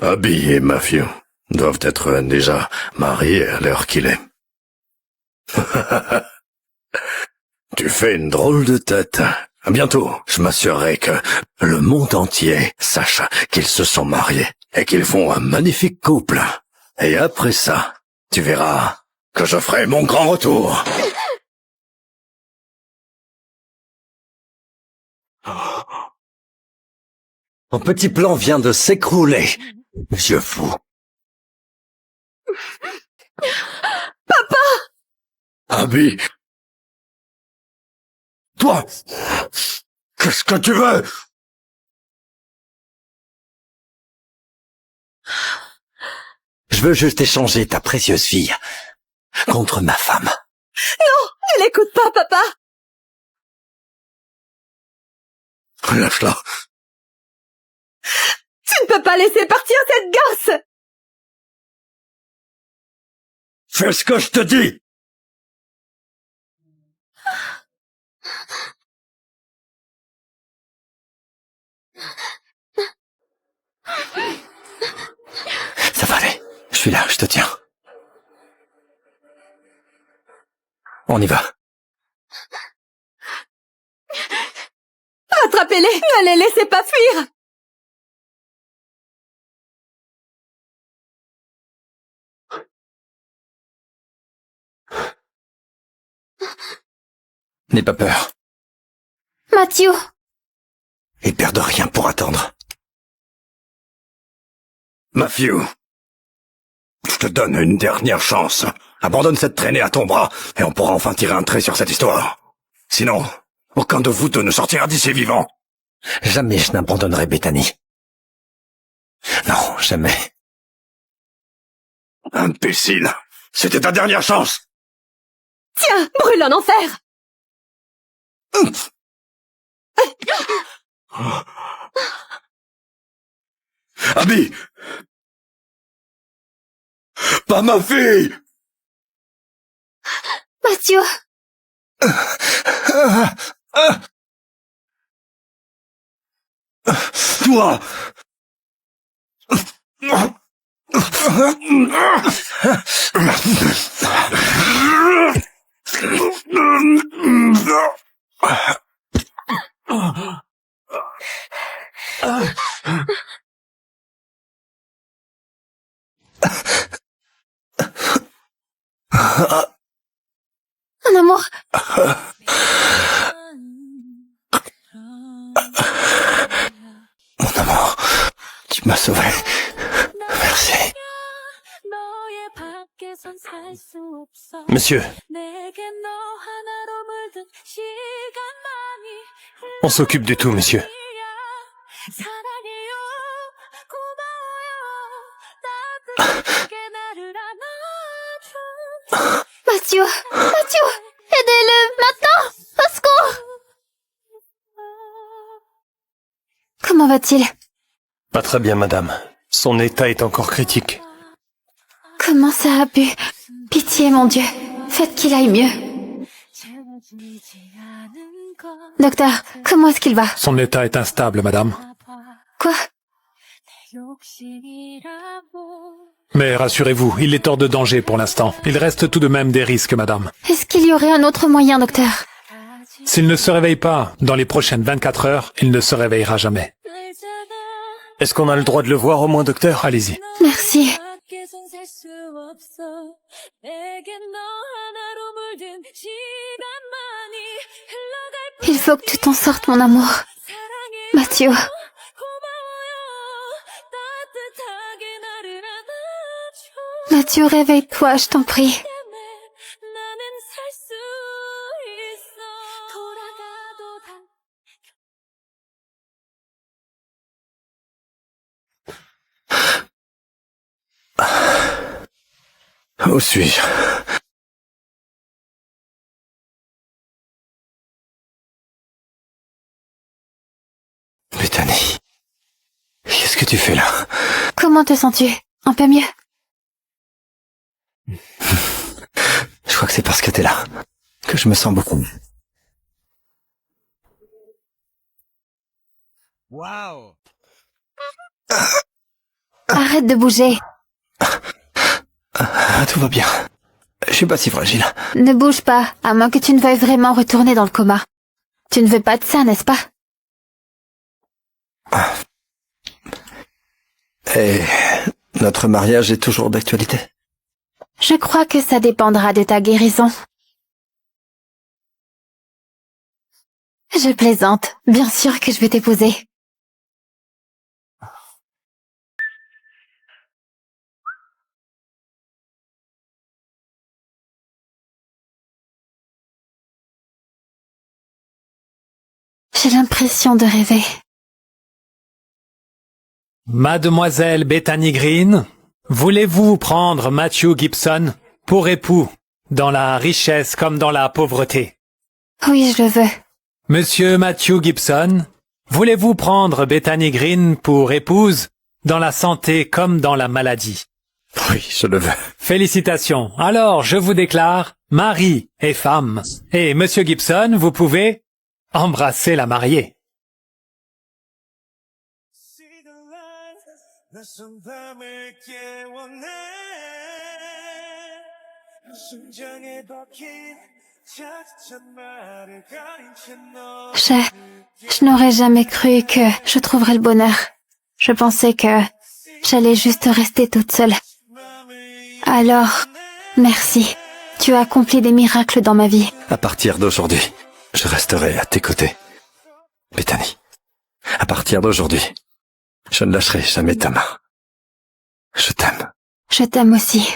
Abby et Matthew doivent être déjà mariés à l'heure qu'il est. Tu fais une drôle de tête. Bientôt, je m'assurerai que le monde entier sache qu'ils se sont mariés et qu'ils font un magnifique couple. Et après ça, tu verras que je ferai mon grand retour. Mon petit plan vient de s'écrouler. Monsieur fou. Papa! Abby! Toi! Qu'est-ce que tu veux? Je veux juste échanger ta précieuse fille contre ma femme. Non! Elle écoute pas, papa! Lâche-la. Tu ne peux pas laisser partir cette gosse! Fais ce que je te dis! Ça va aller. Je suis là, je te tiens. On y va. Attrapez-les! Ne les laissez pas fuir! N'aie pas peur. Matthew! Ils perdent rien pour attendre. Matthew, je te donne une dernière chance. Abandonne cette traînée à ton bras et on pourra enfin tirer un trait sur cette histoire. Sinon, aucun de vous deux ne sortira d'ici vivant. Jamais je n'abandonnerai Bethany. Non, jamais. Imbécile, c'était ta dernière chance. Tiens, brûle en enfer! Abby! Pas ma fille! Matthew! Toi! Mon amour. Mon amour, tu m'as sauvé. Merci. Monsieur, on s'occupe de tout, monsieur. Mathieu, aidez-le, maintenant, au secours. Comment va-t-il? Pas très bien, madame. Son état est encore critique. Comment ça a pu? Pitié, mon Dieu, faites qu'il aille mieux. Docteur, comment est-ce qu'il va? Son état est instable, madame. Quoi? Mais rassurez-vous, il est hors de danger pour l'instant. Il reste tout de même des risques, madame. Est-ce qu'il y aurait un autre moyen, docteur? S'il ne se réveille pas dans les prochaines 24 heures, il ne se réveillera jamais. Est-ce qu'on a le droit de le voir au moins, docteur? Allez-y. Merci. Il faut que tu t'en sortes, mon amour. Mathieu. Mathieu, réveille-toi, je t'en prie. Où suis-je? Bethany, qu'est-ce que tu fais là? Comment te sens-tu? Un peu mieux? Je crois que c'est parce que t'es là que je me sens beaucoup mieux. Wow. Arrête de bouger. Tout va bien. Je suis pas si fragile. Ne bouge pas, à moins que tu ne veuilles vraiment retourner dans le coma. Tu ne veux pas de ça, n'est-ce pas? Et notre mariage est toujours d'actualité? Je crois que ça dépendra de ta guérison. Je plaisante. Bien sûr que je vais t'épouser. J'ai l'impression de rêver. Mademoiselle Bethany Green, voulez-vous prendre Matthew Gibson pour époux, dans la richesse comme dans la pauvreté? Oui, je le veux. Monsieur Matthew Gibson, voulez-vous prendre Bethany Green pour épouse, dans la santé comme dans la maladie? Oui, je le veux. Félicitations. Alors, je vous déclare mari et femme. Et Monsieur Gibson, vous pouvez embrasser la mariée. Je n'aurais jamais cru que je trouverais le bonheur. Je pensais que j'allais juste rester toute seule. Alors, merci. Tu as accompli des miracles dans ma vie. À partir d'aujourd'hui, je resterai à tes côtés. Bethany, à partir d'aujourd'hui, je ne lâcherai jamais ta main. Je t'aime. Je t'aime aussi.